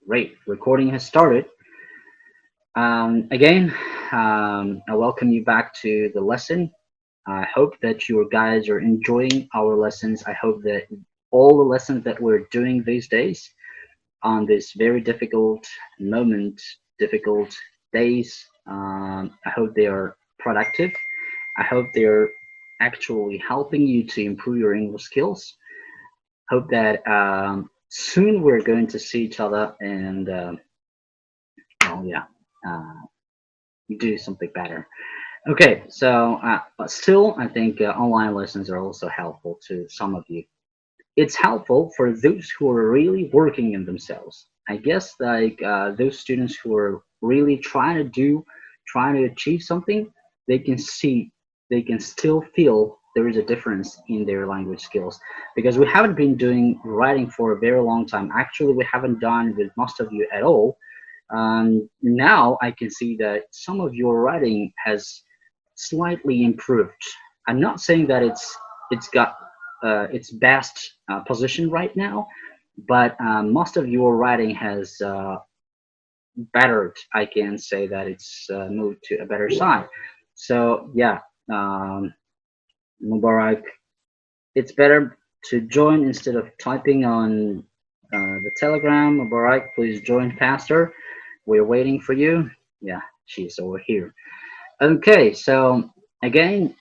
Great. Recording has started. Again, I welcome you back to the lesson. I hope that you guys are enjoying our lessons. I hope that all the lessons that we're doing these days on this very difficult moment, difficult days, I hope they are productive. I hope they're actually helping you to improve your English skills. Hope that soon we're going to see each other and, well, yeah. Uh, do something better. Okay, so but still, I think online lessons are also helpful to some of you. It's helpful for those who are really working in themselves. I guess like those students who are really trying to achieve something, they can see, they can still feel there is a difference in their language skills because we haven't been doing writing for a very long time. Actually, we haven't done with most of you at all. Now I can see that some of your writing has slightly improved. I'm not saying that it's got its best position right now, but most of your writing has bettered. I can say that it's moved to a better side. So yeah, um, Mubarak, it's better to join instead of typing on the Telegram. Mubarak, please join faster. We're waiting for you. Yeah, she's over here. Okay, so again,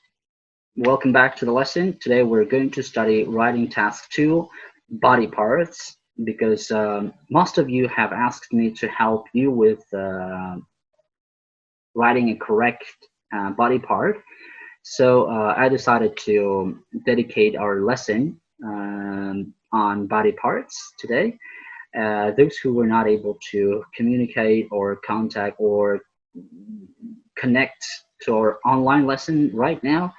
welcome back to the lesson. Today we're going to study writing task 2, body parts, because most of you have asked me to help you with writing a correct body part. So I decided to dedicate our lesson on body parts today. Those who were not able to communicate or contact or connect to our online lesson right now,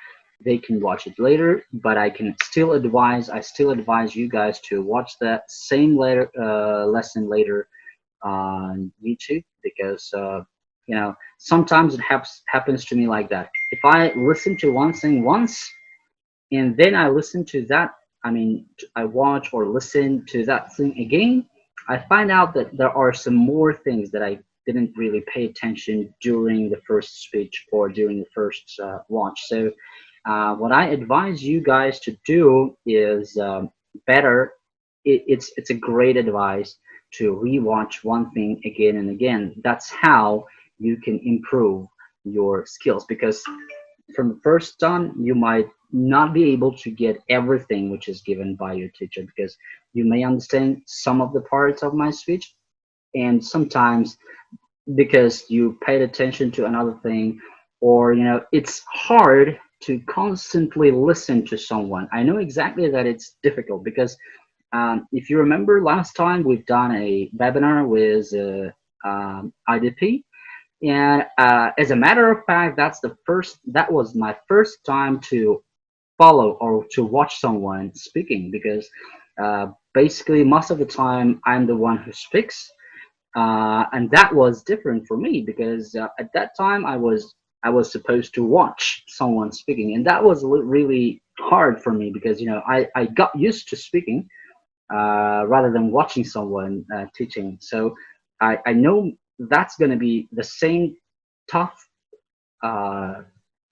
they can watch it later. But I still advise you guys to watch that same lesson later on YouTube because sometimes it happens to me like that. If I listen to one thing once and then I listen to that, I mean, I watch or listen to that thing again, I find out that there are some more things that I didn't really pay attention during the first speech or during the first watch. So, what I advise you guys to do is better. It's a great advice to rewatch one thing again and again. That's how you can improve your skills because from the first time you might not be able to get everything which is given by your teacher because you may understand some of the parts of my speech and sometimes because you paid attention to another thing or it's hard to constantly listen to someone. I know exactly that it's difficult because if you remember last time we've done a webinar with IDP, and as a matter of fact, that was my first time to follow or to watch someone speaking because basically most of the time I'm the one who speaks, and that was different for me because at that time I was supposed to watch someone speaking, and that was really hard for me because I got used to speaking rather than watching someone teaching. So I know that's going to be the same tough uh,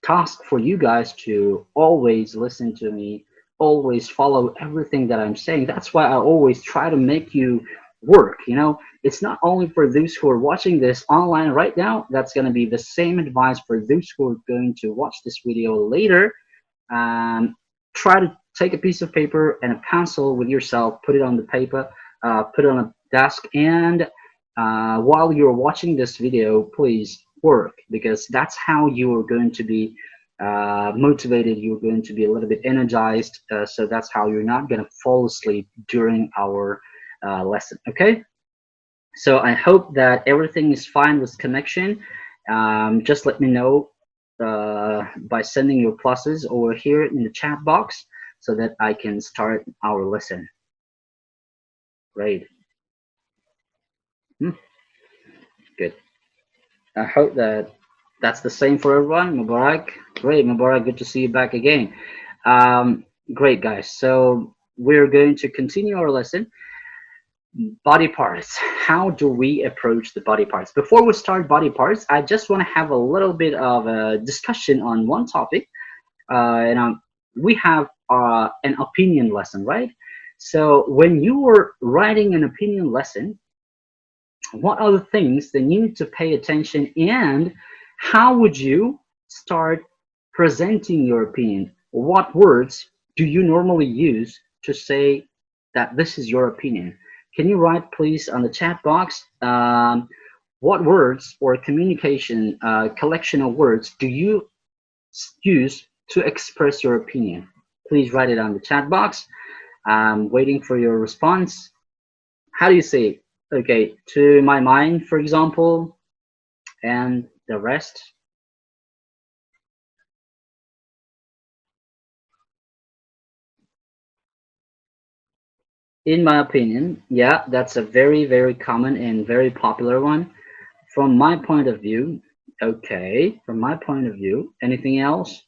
task for you guys to always listen to me, always follow everything that I'm saying. That's why I always try to make you work. It's not only for those who are watching this online right now, that's going to be the same advice for those who are going to watch this video later. um, Try to take a piece of paper and a pencil with yourself, put it on the paper, put it on a desk, and while you're watching this video, please work because that's how you are going to be motivated. You're going to be a little bit energized. So that's how you're not going to fall asleep during our lesson. Okay. So I hope that everything is fine with connection. Just let me know by sending your pluses over here in the chat box so that I can start our lesson. Great. Good. I hope that that's the same for everyone. Mubarak. Great, Mubarak. Good to see you back again. Great, guys. So we're going to continue our lesson. Body parts. How do we approach the body parts? Before we start body parts, I just want to have a little bit of a discussion on one topic. We have an opinion lesson, right? So when you were writing an opinion lesson, what are the things that you need to pay attention, and how would you start presenting your opinion? What words do you normally use to say that this is your opinion? Can you write please on the chat box, what words or communication collection of words do you use to express your opinion? Please write it on the chat box. I'm waiting for your response. How do you say it? Okay, to my mind, for example, and the rest. In my opinion, yeah, that's a very, very common and very popular one. From my point of view, okay, from my point of view, anything else?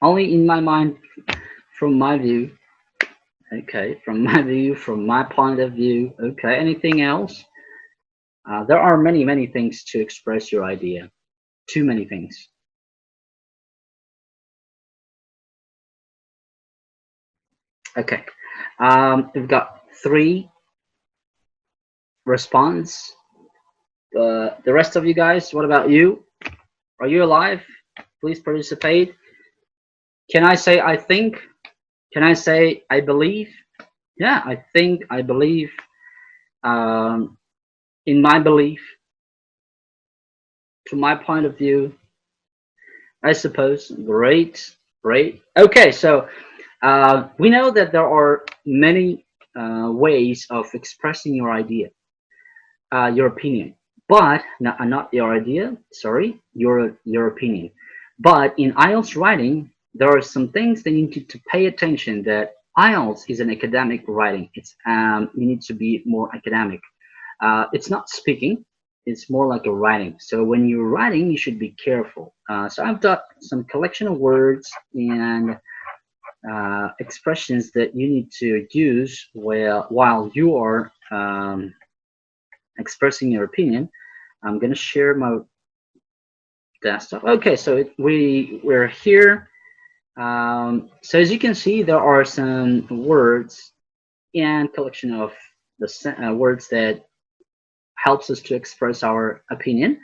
Only in my mind, from my view, okay, from my view, from my point of view, okay, anything else? There are many, many things to express your idea. Too many things. Okay, we've got three response. The rest of you guys, what about you? Are you alive? Please participate. Can I say I think? Can I say I believe? Yeah, I think, I believe. Um, in my belief, to my point of view, I suppose. Great, great. Okay, so we know that there are many ways of expressing your idea, your opinion, but not your idea. Sorry, your opinion. But in IELTS writing, there are some things that you need to pay attention. That IELTS is an academic writing. It's you need to be more academic. It's not speaking. It's more like a writing. So when you're writing, you should be careful. So I've got some collection of words and expressions that you need to use while you are expressing your opinion. I'm gonna share my desktop. Okay, so we're here. So as you can see, there are some words and collection of the words that helps us to express our opinion,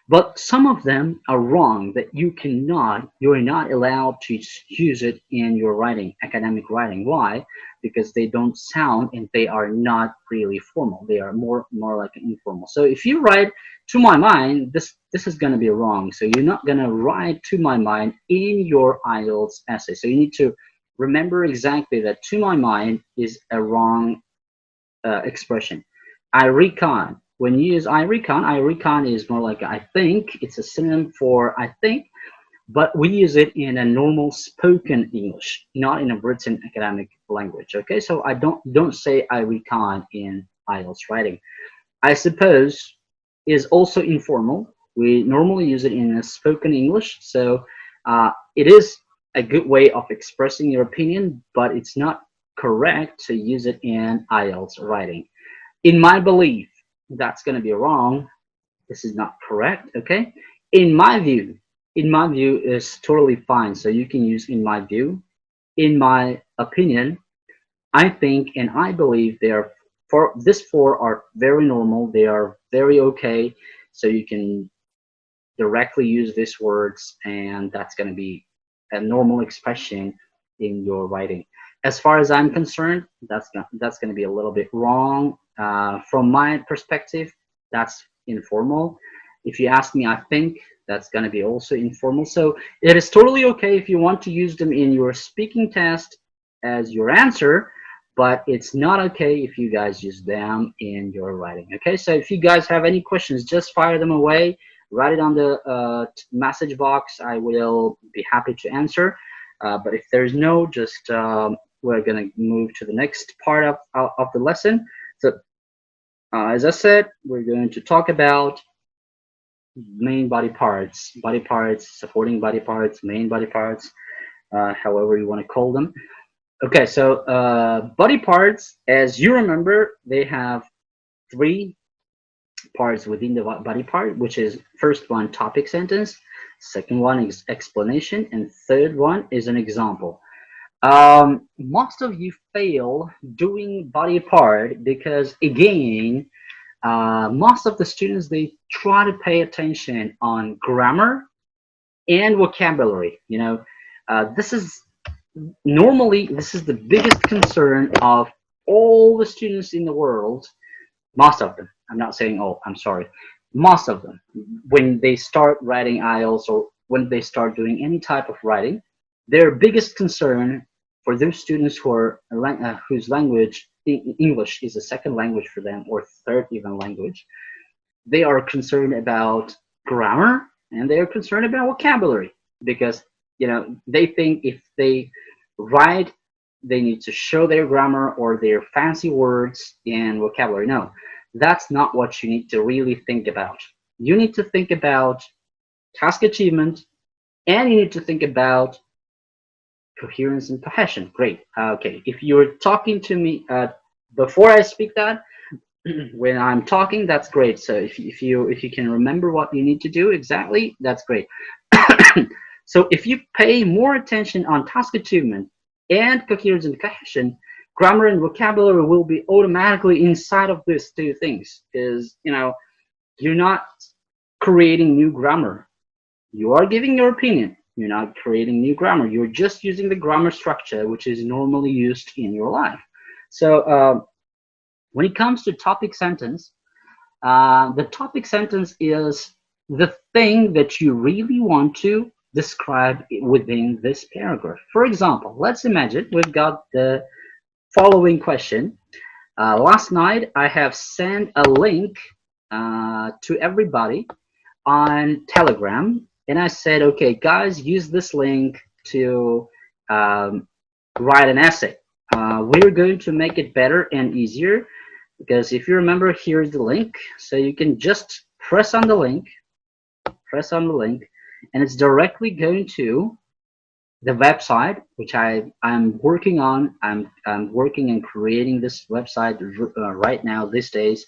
but some of them are wrong that you're not allowed to use it in your writing, academic writing. Why? Because they don't sound and they are not really formal. They are more like informal. So if you write to my mind, this is going to be wrong. So you're not going to write to my mind in your IELTS essay. So you need to remember exactly that to my mind is a wrong expression. I recon. When you use I recon is more like I think. It's a synonym for I think, but we use it in a normal spoken English, not in a written academic language. Okay, so I don't say I recon in IELTS writing. I suppose is also informal. We normally use it in a spoken English, so it is a good way of expressing your opinion, but it's not correct to use it in IELTS writing. In my belief, that's going to be wrong. This is not correct. Okay. In my view, is totally fine. So you can use in my view, in my opinion, I think, and I believe they are for this four are very normal. They are very okay. So you can directly use these words, and that's going to be a normal expression in your writing. As far as I'm concerned, that's going to be a little bit wrong. From my perspective, that's informal. If you ask me, I think that's going to be also informal. So it is totally okay if you want to use them in your speaking test as your answer, but it's not okay if you guys use them in your writing. Okay, so if you guys have any questions, just fire them away. Write it on the message box. I will be happy to answer. But if there's no, just we're gonna move to the next part of the lesson. So as I said, we're going to talk about main body parts, supporting body parts, main body parts, however you want to call them. Okay, so body parts, as you remember, they have three parts within the body part, which is first one topic sentence, second one is explanation, and third one is an example. Most of you fail doing body part because again, most of the students they try to pay attention on grammar and vocabulary. This is normally this is the biggest concern of all the students in the world. Most of them. I'm not saying all. I'm sorry. Most of them, when they start writing IELTS or when they start doing any type of writing, their biggest concern for those students who are whose language English is a second language for them or third even language, they are concerned about grammar and they are concerned about vocabulary because they think if they write they need to show their grammar or their fancy words and vocabulary. No, that's not what you need to really think about. You need to think about task achievement and you need to think about coherence and cohesion. Great. Okay, if you're talking to me before I speak that, when I'm talking, that's great. So if you can remember what you need to do exactly, that's great. So if you pay more attention on task achievement and coherence and cohesion, grammar and vocabulary will be automatically inside of these two things because you're not creating new grammar. You are giving your opinion. You're not creating new grammar. You're just using the grammar structure which is normally used in your life. So when it comes to topic sentence, the topic sentence is the thing that you really want to describe within this paragraph. For example, let's imagine we've got the following question. Last night, I have sent a link to everybody on Telegram, and I said, okay, guys, use this link to write an essay. We're going to make it better and easier because if you remember, here's the link. So you can just press on the link, and it's directly going to the website, which I'm working on. I'm working and creating this website right now these days.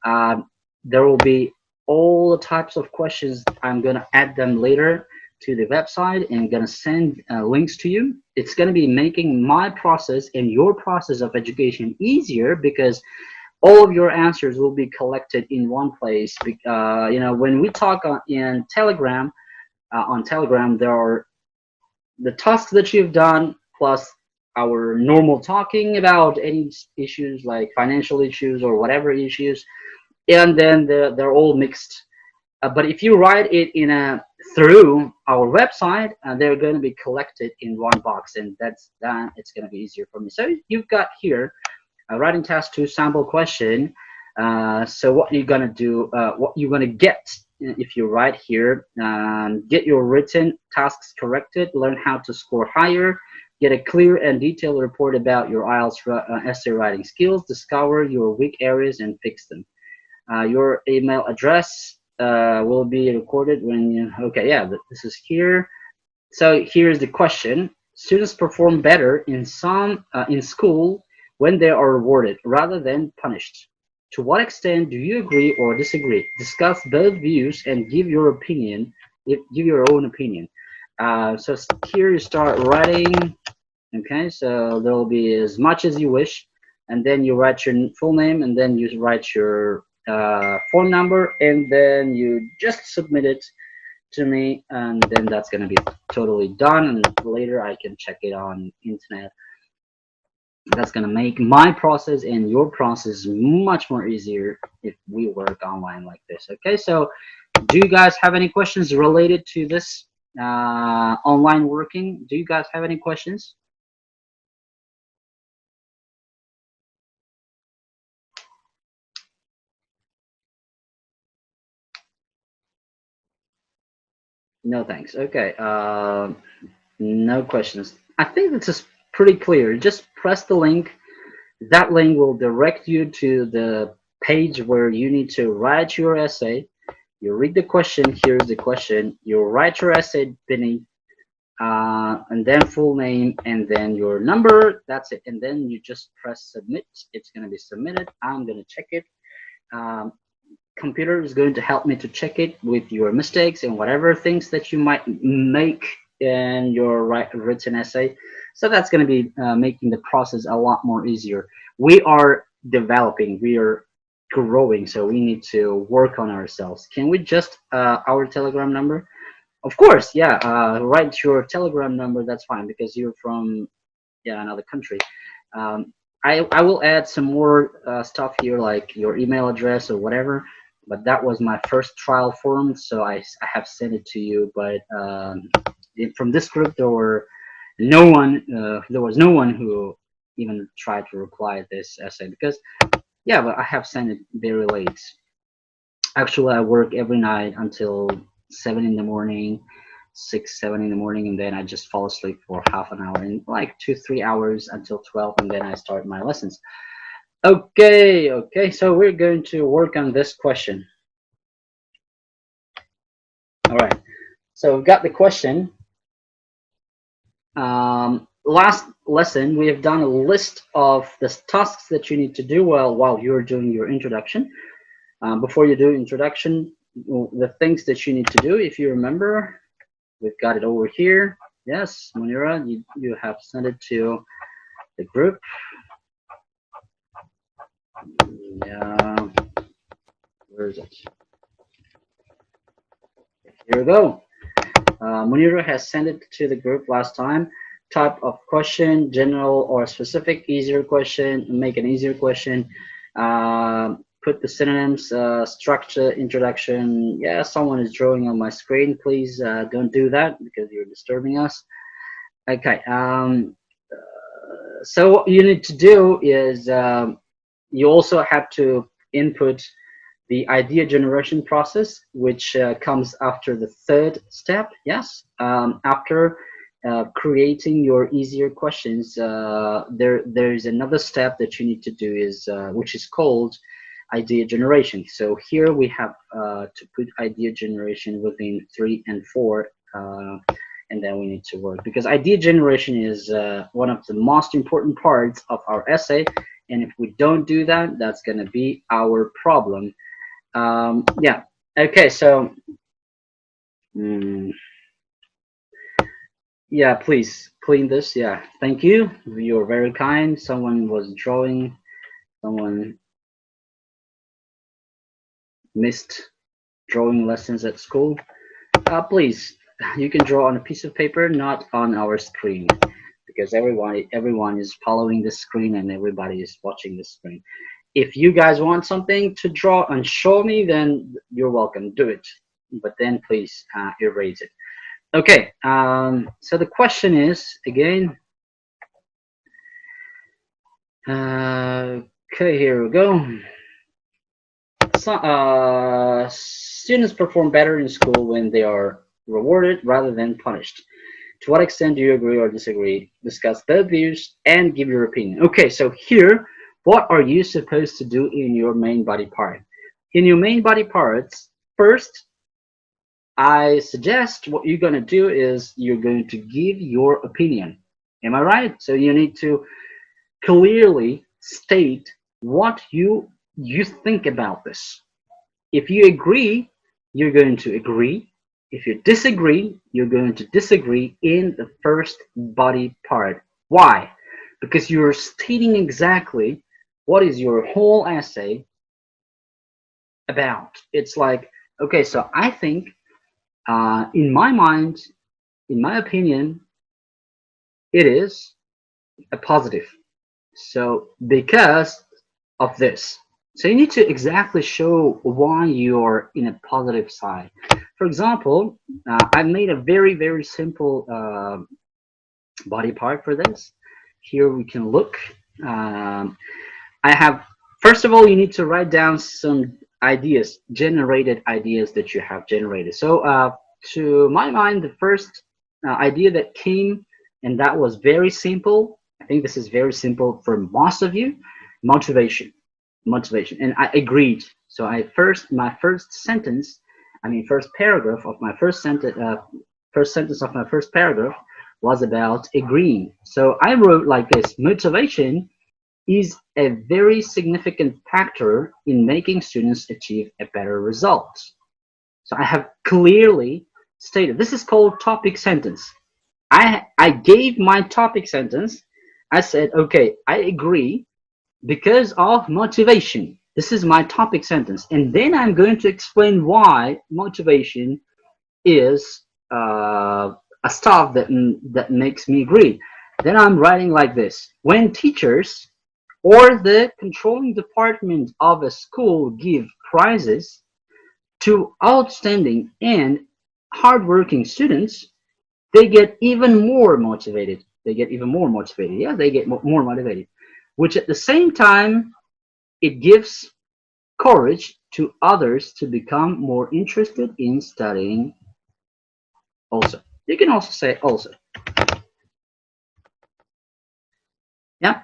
There will be all the types of questions. I'm gonna add them later to the website and gonna send links to you. It's gonna be making my process and your process of education easier because all of your answers will be collected in one place. When we talk on Telegram, there are the tasks that you've done plus our normal talking about any issues like financial issues or whatever issues, and then they're all mixed. But if you write it through our website, they're going to be collected in one box, and it's going to be easier for me. So you've got here a writing task 2 sample question. So what you're going to do, what you're going to get if you write here, get your written tasks corrected, learn how to score higher, get a clear and detailed report about your IELTS essay writing skills, discover your weak areas and fix them. Your email address will be recorded when you, okay, yeah, this is here. So here's the question. Students perform better in school when they are rewarded rather than punished. To what extent do you agree or disagree? Discuss both views and give your opinion. Give your own opinion. So here you start writing. Okay, so there will be as much as you wish, and then you write your full name, and then you write your phone number, and then you just submit it to me, and then that's gonna be totally done. And later I can check it on internet. That's gonna make my process and your process much more easier if we work online like this. Okay, so do you guys have any questions related to this online working? Do you guys have any questions? No thanks. Okay, no questions. I think this is pretty clear. Just press the link. That link will direct you to the page where you need to write your essay. You read the question. Here's the question. You write your essay beneath, and then full name, and then your number. That's it. And then you just press submit. It's going to be submitted. I'm going to check it. Um, Computer is going to help me to check it with your mistakes and whatever things that you might make in your written essay. So that's going to be making the process a lot more easier. We are developing, we are growing, so we need to work on ourselves. Can we just our Telegram number? Of course, yeah. Write your Telegram number. That's fine because you're from another country. Um, I will add some more stuff here, like your email address or whatever. But that was my first trial form, so I have sent it to you. But from this group, there was no one who even tried to reply this essay because but I have sent it very late. Actually, I work every night until 7 in the morning, 6, 7 in the morning, and then I just fall asleep for half an hour, and like 2, 3 hours until 12, and then I start my lessons. Okay, so we're going to work on this question. All right, so we've got the question. Last lesson, we have done a list of the tasks that you need to do while you're doing your introduction. Before you do introduction, the things that you need to do, if you remember, we've got it over here. Yes, Munira, you have sent it to the group. Yeah, where is it? Here we go. Munira has sent it to the group last time. Type of question, general or specific, easier question, make an easier question. Put the synonyms, structure, introduction. Yeah, someone is drawing on my screen. Please don't do that because you're disturbing us. Okay. So what you need to do is you also have to input the idea generation process, which comes after the third step. Yes, after creating your easier questions, there's another step that you need to do is which is called idea generation. So here we have to put idea generation within 3 and 4. And then we need to work because idea generation is one of the most important parts of our essay, and if we don't do that, that's going to be our problem. Yeah, okay, so yeah, please clean this. Yeah, thank you, you're very kind. Someone was drawing, someone missed drawing lessons at school. Please, you can draw on a piece of paper, not on our screen, because everyone is following the screen and everybody is watching the screen. If you guys want something to draw and show me, then you're welcome, do it. But then please erase it. Okay, so the question is, again, okay, here we go. So, students perform better in school when they are rewarded rather than punished. To what extent do you agree or disagree? Discuss both views and give your opinion. Okay, so here, what are you supposed to do in your main body part? In your main body parts, first, I suggest what you're going to do is you're going to give your opinion. Am I right? So you need to clearly state what you think about this. If you agree, you're going to agree. If you disagree, you're going to disagree in the first body part. Why? Because you're stating exactly what is your whole essay about. It's like, okay, so I think, in my mind, in my opinion, it is a positive. So because of this. So you need to exactly show why you're in a positive side. For example, I made a very, very simple body part for this. Here we can look. I have, first of all, you need to write down some ideas, generated ideas that you have generated. So to my mind, the first idea that came, and that was very simple, I think this is very simple for most of you, motivation, and I agreed. So my first sentence, first paragraph of my first sentence of my first paragraph was about agreeing. So I wrote like this: motivation is a very significant factor in making students achieve a better result. So I have clearly stated this is called topic sentence. I gave my topic sentence. I said, okay, I agree because of motivation. This is my topic sentence. And then I'm going to explain why motivation is a stuff that makes me agree. Then I'm writing like this: when teachers or the controlling department of a school give prizes to outstanding and hardworking students, they get even more motivated. They get even more motivated. Yeah, they get more motivated, which at the same time, it gives courage to others to become more interested in studying also. You can also say also. Yeah.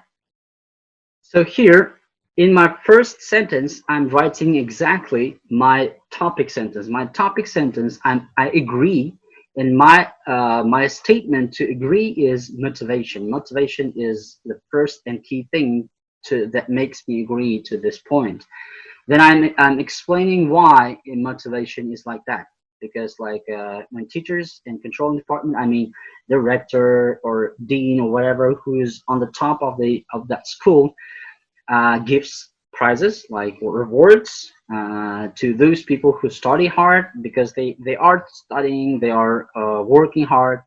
So here, in my first sentence, I'm writing exactly my topic sentence. My topic sentence, I agree, and my statement to agree is motivation. Motivation is the first and key thing that makes me agree to this point. Then I'm explaining why motivation is like that, because like when teachers and controlling department, director or dean or whatever, who is on the top of that school, gives prizes like rewards to those people who study hard, because they are studying, they are working hard,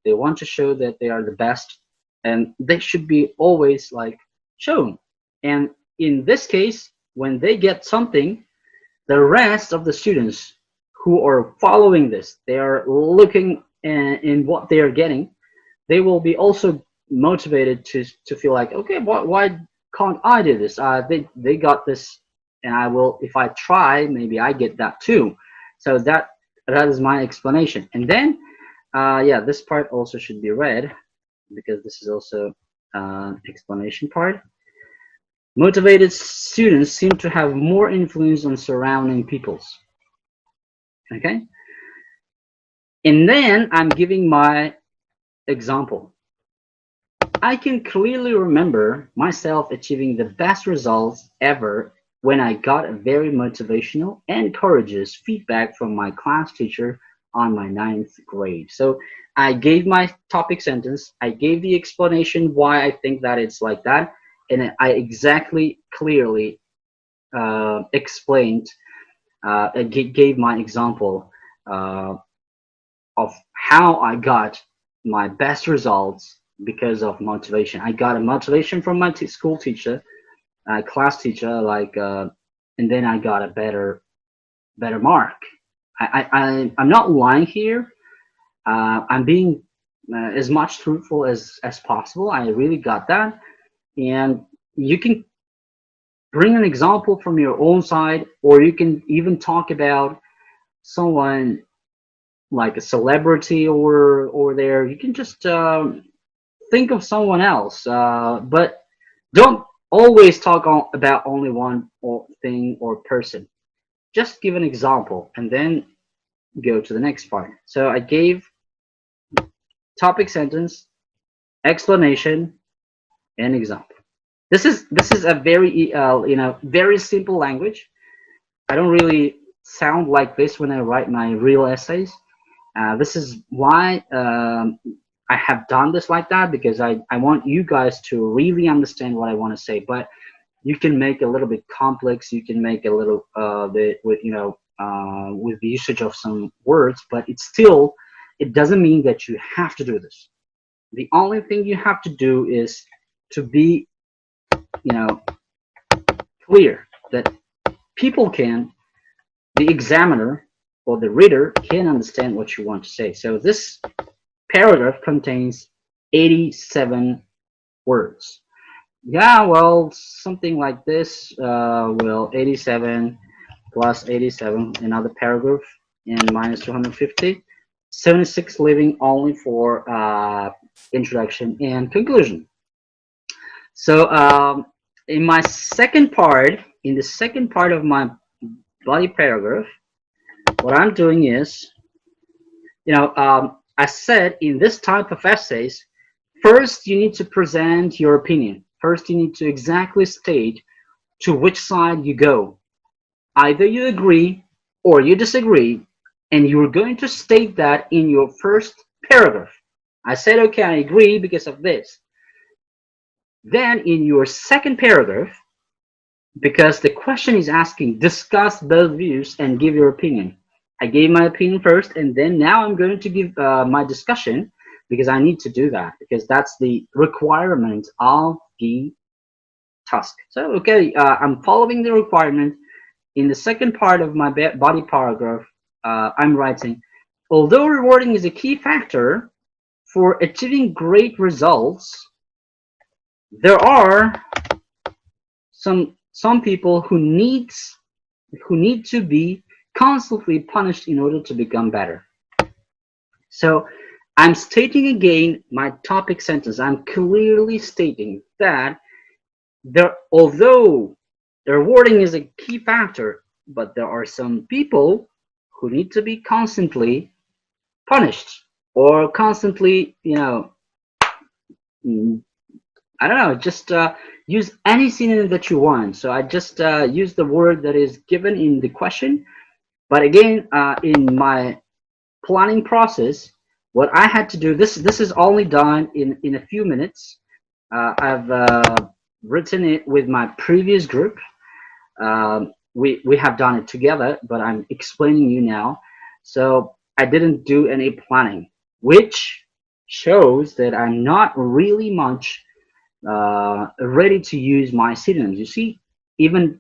they want to show that they are the best, and they should be always like shown. And in this case, when they get something, the rest of the students who are following this, they are looking in what they are getting, they will be also motivated to feel like, okay, why can't I do this? They got this, and I will, if I try, maybe I get that too. So that is my explanation. And then yeah, this part also should be read, because this is also explanation part. Motivated students seem to have more influence on surrounding peoples. Okay, and then I'm giving my example. I can clearly remember myself achieving the best results ever when I got a very motivational and courageous feedback from my class teacher on my ninth grade. So I gave my topic sentence, I gave the explanation why I think that it's like that, and I exactly clearly explained, gave my example uh, of how I got my best results because of motivation. I got a motivation from my school teacher, class teacher, and then I got a better mark. I'm not lying here. I'm being as much truthful as possible. I really got that, and you can bring an example from your own side, or you can even talk about someone like a celebrity or there. You can just think of someone else, but don't always talk about only one thing or person. Just give an example and then go to the next part. So I gave topic sentence, explanation, and example. This is a very very simple language. I don't really sound like this when I write my real essays. This is why I have done this like that, because I want you guys to really understand what I want to say. But you can make a little bit complex. You can make a little bit with with the usage of some words, but it doesn't mean that you have to do this. The only thing you have to do is to be you know clear that people can, the examiner or the reader can understand what you want to say. So this paragraph contains 87 words. Yeah, well, something like this. Well, 87 plus 87, another paragraph, and minus 250. 76 leaving only for introduction and conclusion. So in my second part, in the second part of my body paragraph, what I'm doing is, I said in this type of essays, first you need to present your opinion. First, you need to exactly state to which side you go. Either you agree or you disagree, and you're going to state that in your first paragraph. I said, okay, I agree because of this. Then in your second paragraph, because the question is asking, discuss both views and give your opinion. I gave my opinion first, and then now I'm going to give my discussion, because I need to do that, because that's the requirement of the task. So, okay, I'm following the requirement. In the second part of my body paragraph, I'm writing, although rewarding is a key factor for achieving great results, there are some people who need to be constantly punished in order to become better. So I'm stating again my topic sentence. I'm clearly stating that although the rewarding is a key factor, but there are some people who need to be constantly punished, or constantly, I don't know, just use any synonym that you want. So I just use the word that is given in the question. But again, in my planning process, what I had to do, this is only done in a few minutes. I've written it with my previous group. We have done it together, but I'm explaining you now. So I didn't do any planning, which shows that I'm not really much ready to use my synonyms. You see, even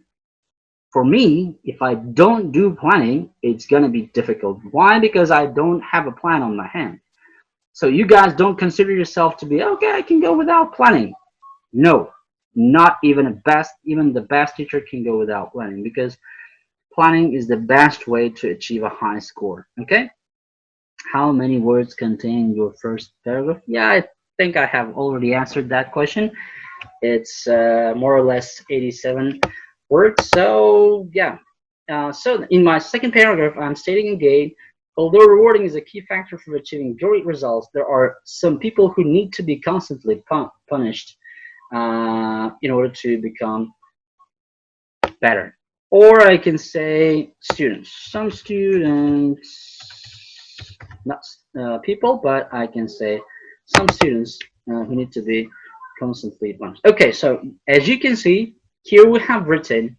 for me, if I don't do planning, it's gonna be difficult. Why? Because I don't have a plan on my hand. So you guys don't consider yourself to be, okay, I can go without planning. No, not even even the best teacher can go without planning, because planning is the best way to achieve a high score. Okay? How many words contain your first paragraph? Yeah, I think I have already answered that question. It's more or less 87 words. So yeah. So in my second paragraph, I'm stating again, although rewarding is a key factor for achieving great results, there are some people who need to be constantly punished in order to become better. Or I can say students. Some students, not people, but I can say some students who need to be constantly punished. Okay, so as you can see, here we have written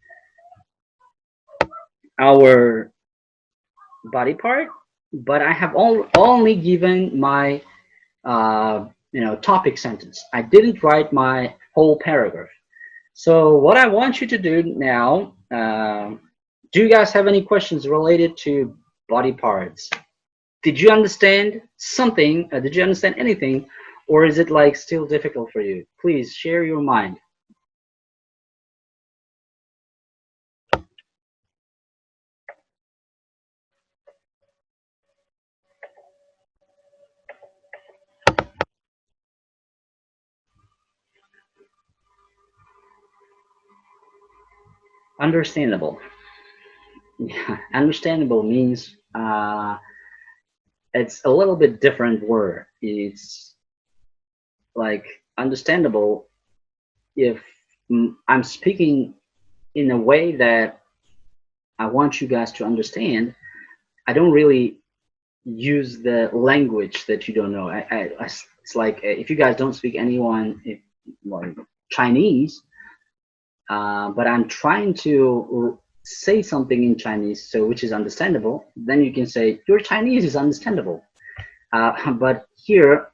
our body part, but I have only given my topic sentence. I didn't write my whole paragraph. So what I want you to do now, do you guys have any questions related to body parts? Did you understand something? Did you understand anything? Or is it like still difficult for you? Please share your mind. Understandable. Yeah, understandable means it's a little bit different word. It's like understandable if I'm speaking in a way that I want you guys to understand. I don't really use the language that you don't know. It's like if you guys don't speak like Chinese, but I'm trying to say something in Chinese, so which is understandable, then you can say your Chinese is understandable. But here,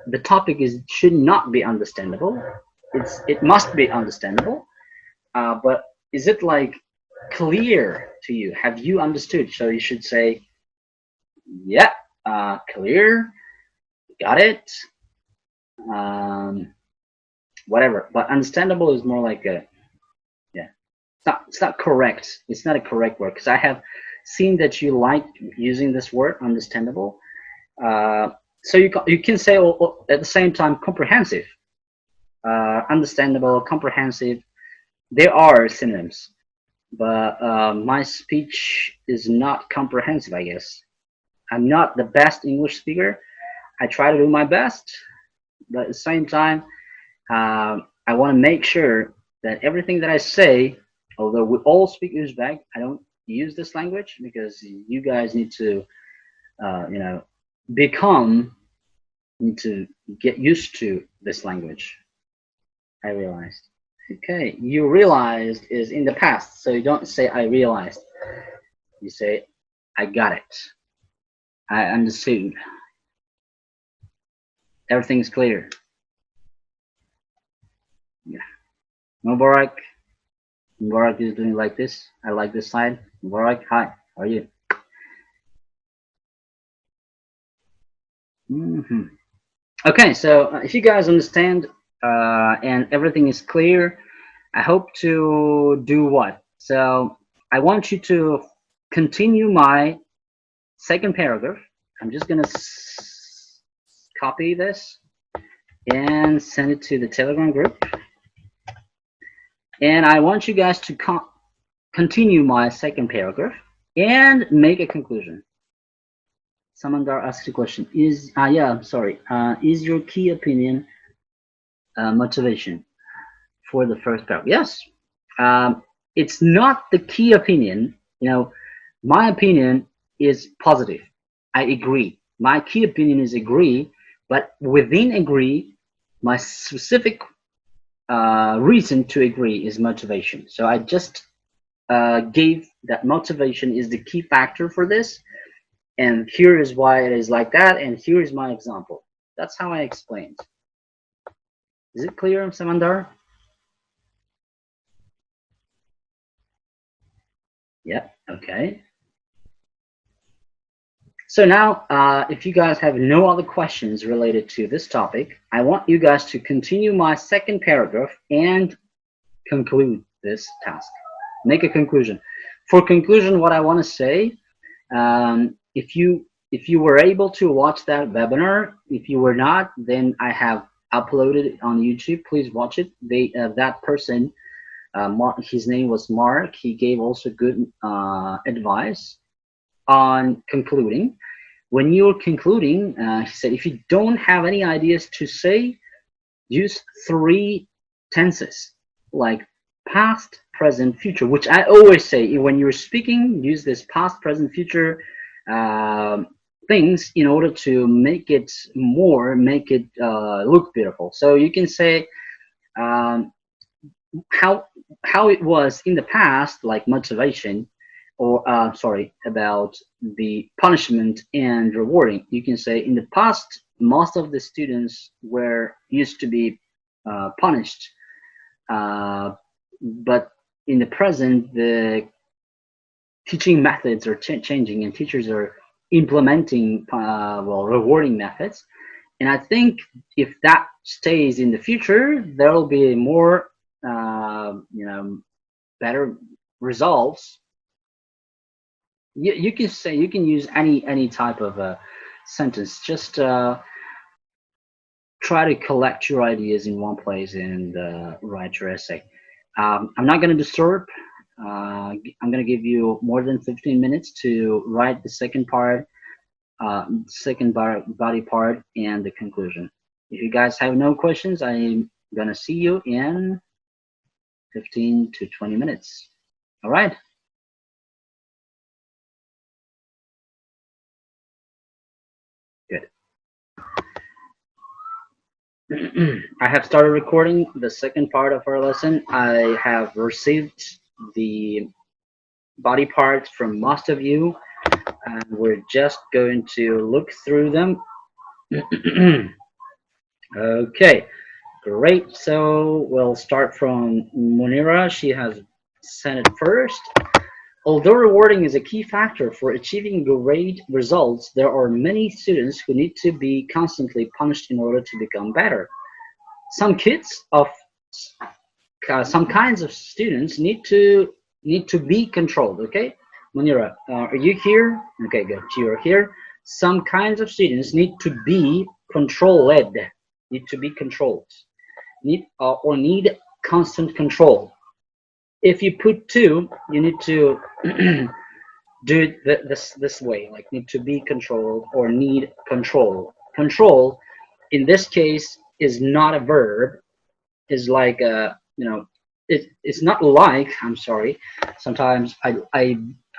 the topic should not be understandable. It must be understandable. But is it like clear to you? Have you understood? So you should say, yeah, clear, got it, whatever. But understandable is more like a, yeah, it's not correct. It's not a correct word, because I have seen that you like using this word, understandable. So you can say at the same time comprehensive, understandable, comprehensive. There are synonyms. but my speech is not comprehensive, I guess. I'm not the best English speaker. I try to do my best, but at the same time, I want to make sure that everything that I say, although we all speak Uzbek, I don't use this language because you guys need to, you know, become, need to get used to this language. I realized. Okay, you realized is in the past, so you don't say I realized. You say I got it. I understood. Everything's clear. Yeah. Mubarak. Mubarak is doing like this. I like this side. Mubarak, hi. How are you? Okay, so if you guys understand and everything is clear, I hope to do what? So I want you to continue my second paragraph. I'm just gonna copy this and send it to the Telegram group. And I want you guys to continue my second paragraph and make a conclusion. Samandar asked a question. Is yeah, sorry. Is your key opinion motivation for the first paragraph? Yes. It's not the key opinion. You know, my opinion is positive. I agree. My key opinion is agree, but within agree, my specific reason to agree is motivation. So I just gave that motivation is the key factor for this, and here is why it is like that, and here is my example. That's how I explained. Is it clear, Samandar? Yep. Okay. So now, if you guys have no other questions related to this topic, I want you guys to continue my second paragraph and conclude this task. Make a conclusion. For conclusion, what I want to say, if you were able to watch that webinar, if you were not, then I have uploaded it on YouTube. Please watch it. That person, his name was Mark. He gave also good advice on concluding. When you're concluding, he said, if you don't have any ideas to say, use 3 tenses like past, present, future, which I always say when you're speaking, use this past, present, future things in order to make it look beautiful. So you can say how it was in the past, like motivation, or sorry, about the punishment and rewarding. You can say in the past, most of the students were used to be punished, but in the present, the teaching methods are changing, and teachers are implementing rewarding methods. And I think if that stays in the future, there will be more better results. You can say, you can use any type of a sentence. Just try to collect your ideas in one place and write your essay. I'm not going to disturb. I'm going to give you more than 15 minutes to write the second part, body part, and the conclusion. If you guys have no questions, I'm going to see you in 15 to 20 minutes. All right. Good. I have started recording the second part of our lesson. I have received the body parts from most of you, and we're just going to look through them. Okay, great. So we'll start from Munira. She has sent it first. Although rewarding is a key factor for achieving great results, there are many students who need to be constantly punished in order to become better. Some kinds of students need to be controlled. Okay, Munira, are you here? Okay, good. You're here. Some kinds of students need to be controlled. Need to be controlled. Need constant control. If you put to, you need to do it this way, like need to be controlled or need control. Control in this case is not a verb, is like a, it's not like, I'm sorry, sometimes I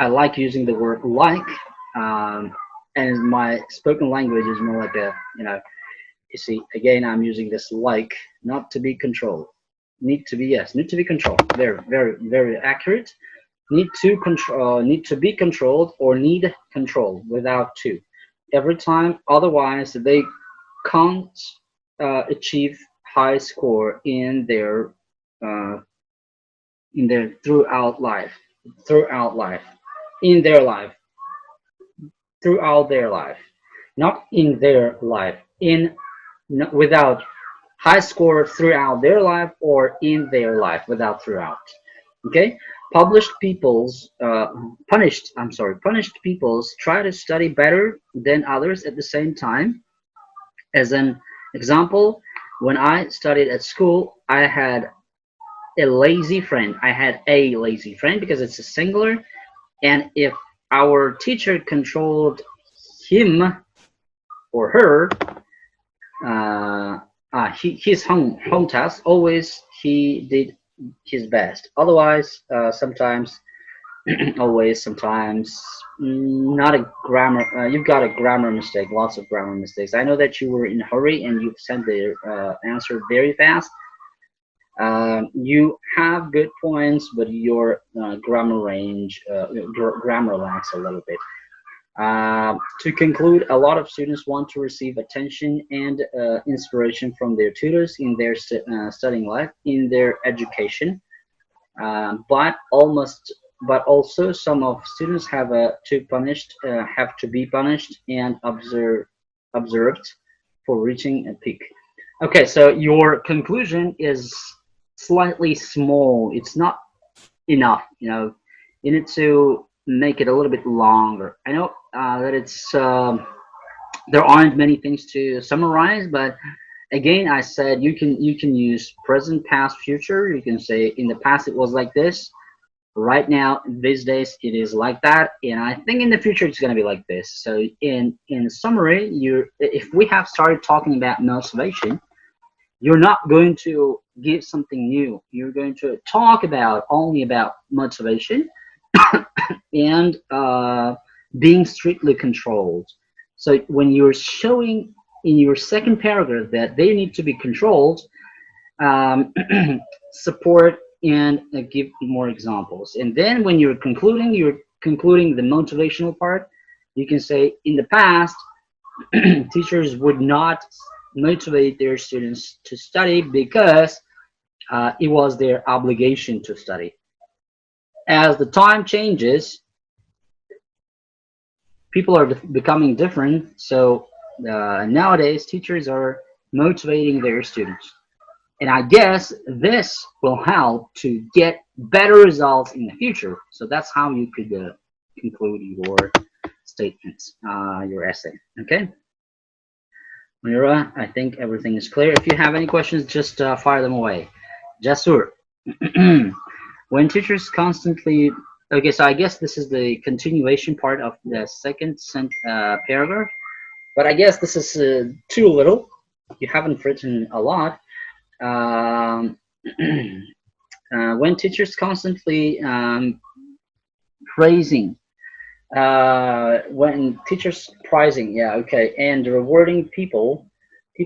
like using the word like, um, and my spoken language is more like a, you see, again, I'm using this like, not to be controlled. Need to be, yes, need to be controlled. Very, very, very accurate. Need to control, need to be controlled, or need control without to. Every time, otherwise they can't achieve high score uh, in their throughout life, in their life, throughout their life, not in their life, in no, without high score throughout their life, or in their life without throughout. Okay, published peoples, punished. I'm sorry, punished peoples try to study better than others at the same time. As an example, when I studied at school, I had a lazy friend. I had a lazy friend because it's a singular, and if our teacher controlled him or her, his home task, always he did his best. Otherwise, sometimes, always, sometimes, not a grammar. You've got a grammar mistake, lots of grammar mistakes. I know that you were in a hurry and you've sent the answer very fast. You have good points, but your grammar range, grammar lacks a little bit. To conclude, a lot of students want to receive attention and inspiration from their tutors in their studying life, in their education. But also some of students have to be punished and observed for reaching a peak. Okay, so your conclusion is slightly small. It's not enough. You need to make it a little bit longer. I know that it's there aren't many things to summarize, but again, I said you can use present, past, future. You can say in the past it was like this. Right now, these days, it is like that, and I think in the future it's going to be like this. So, in summary, if we have started talking about motivation, you're not going to give something new. You're going to talk about only about motivation and being strictly controlled. So when you're showing in your second paragraph that they need to be controlled, um, support and give more examples. And then when you're concluding the motivational part. You can say in the past, teachers would not motivate their students to study because it was their obligation to study. As the time changes, people are becoming different. So nowadays, teachers are motivating their students. And I guess this will help to get better results in the future. So that's how you could conclude your statements, your essay. Okay, Mira, I think everything is clear. If you have any questions, just fire them away. Jasur, when teachers constantly, okay, so I guess this is the continuation part of the second paragraph, but I guess this is too little. You haven't written a lot. Um, when teachers constantly praising, when teachers praising, yeah, okay, and rewarding people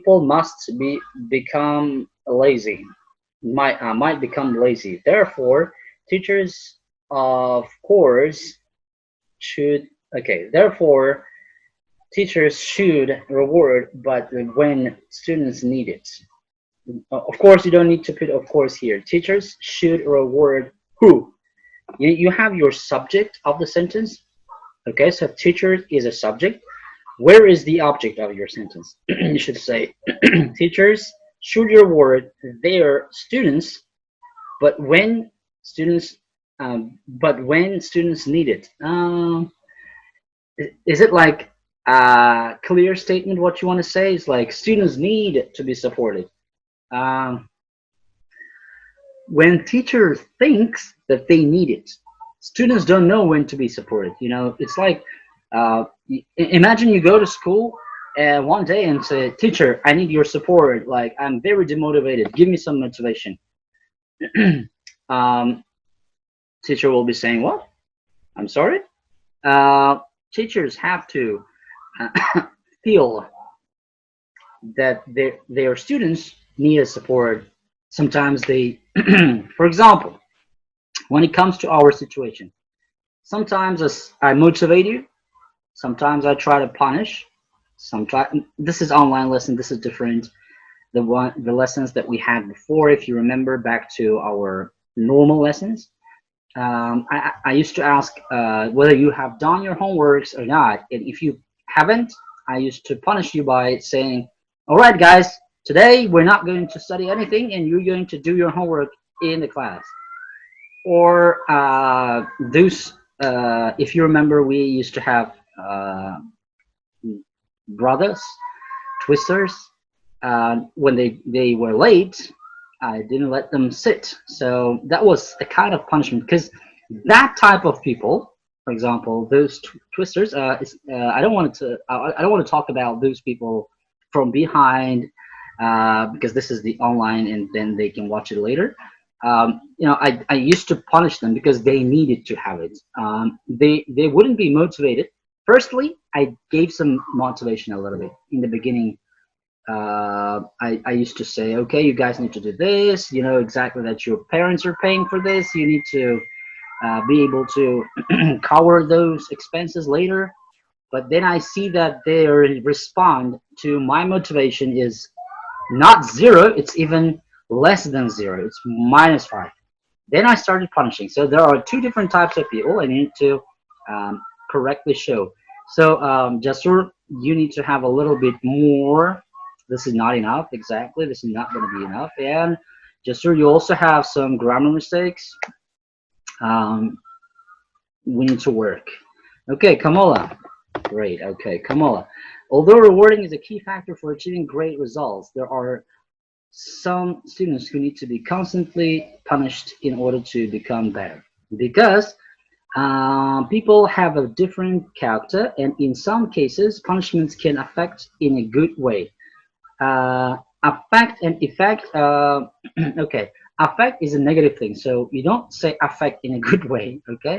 must become lazy, might become lazy. Therefore, teachers, of course, should, okay, therefore, teachers should reward, but when students need it. Of course, you don't need to put of course here. Teachers should reward who? You have your subject of the sentence. Okay, so teacher is a subject. Where is the object of your sentence? You should say teachers should reward their students, but when students need it. Is it like a clear statement? What you want to say is like students need to be supported. Um, when teacher thinks that they need it, students don't know when to be supported. You know, it's like imagine you go to school one day and say, "Teacher, I need your support. Like I'm very demotivated. Give me some motivation." um, Teacher will be saying, "What? I'm sorry." Uh, Teachers have to feel that their students need a support. Sometimes they, for example, when it comes to our situation, sometimes as I motivate you, sometimes I try to punish. Sometimes this is online lesson. This is different. The lessons that we had before, if you remember back to our normal lessons, I used to ask whether you have done your homeworks or not, and if you haven't, I used to punish you by saying, "All right, guys, today we're not going to study anything, and you're going to do your homework in the class." Or those, if you remember, we used to have brothers, twisters. When they were late, I didn't let them sit. So that was a kind of punishment because that type of people, for example, those twisters. I don't want to. I don't want to talk about those people from behind because this is the online, and then they can watch it later. I used to punish them because they needed to have it. They wouldn't be motivated. Firstly, I gave some motivation a little bit in the beginning. I used to say, okay, you guys need to do this. You know exactly that your parents are paying for this. You need to be able to cover those expenses later. But then I see that their respond to my motivation is not zero, it's even less than zero, it's -5. Then I started punishing. So there are two different types of people I need to correctly show. So Jasur, you need to have a little bit more. This is not enough, exactly. This is not going to be enough. And Jasur, you also have some grammar mistakes. Um, we need to work. Okay, Kamala. Great. Okay, Kamala. Although rewarding is a key factor for achieving great results, there are some students who need to be constantly punished in order to become better. Because people have a different character, and in some cases, punishments can affect in a good way. Affect and effect. Okay, affect is a negative thing, so you don't say affect in a good way. Okay,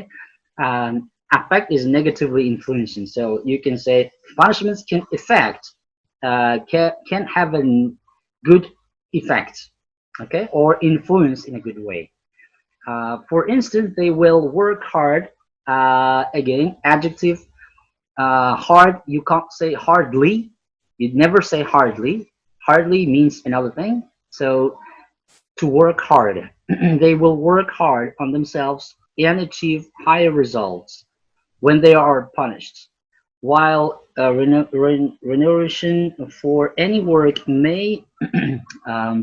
affect is negatively influencing, so you can say punishments can affect, can have a good effect, okay, or influence in a good way. For instance, they will work hard. Again, adjective, hard. You can't say hardly. You'd never say hardly. Hardly means another thing. So to work hard, they will work hard on themselves and achieve higher results when they are punished. While remuneration for any work may,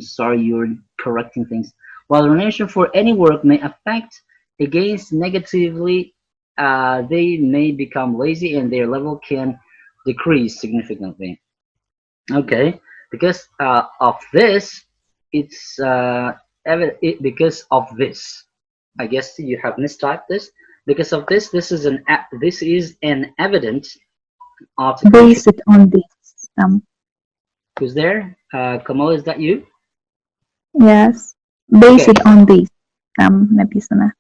sorry, you're correcting things. While remuneration for any work may affect against negatively, they may become lazy and their level can decrease significantly. Okay, because of this, it's because of this. I guess you have mistyped this. Because of this, this is an evident article. Base it on this. Who's there? Kamal, is that you? Yes. Base Okay. it on this. Nabisa na.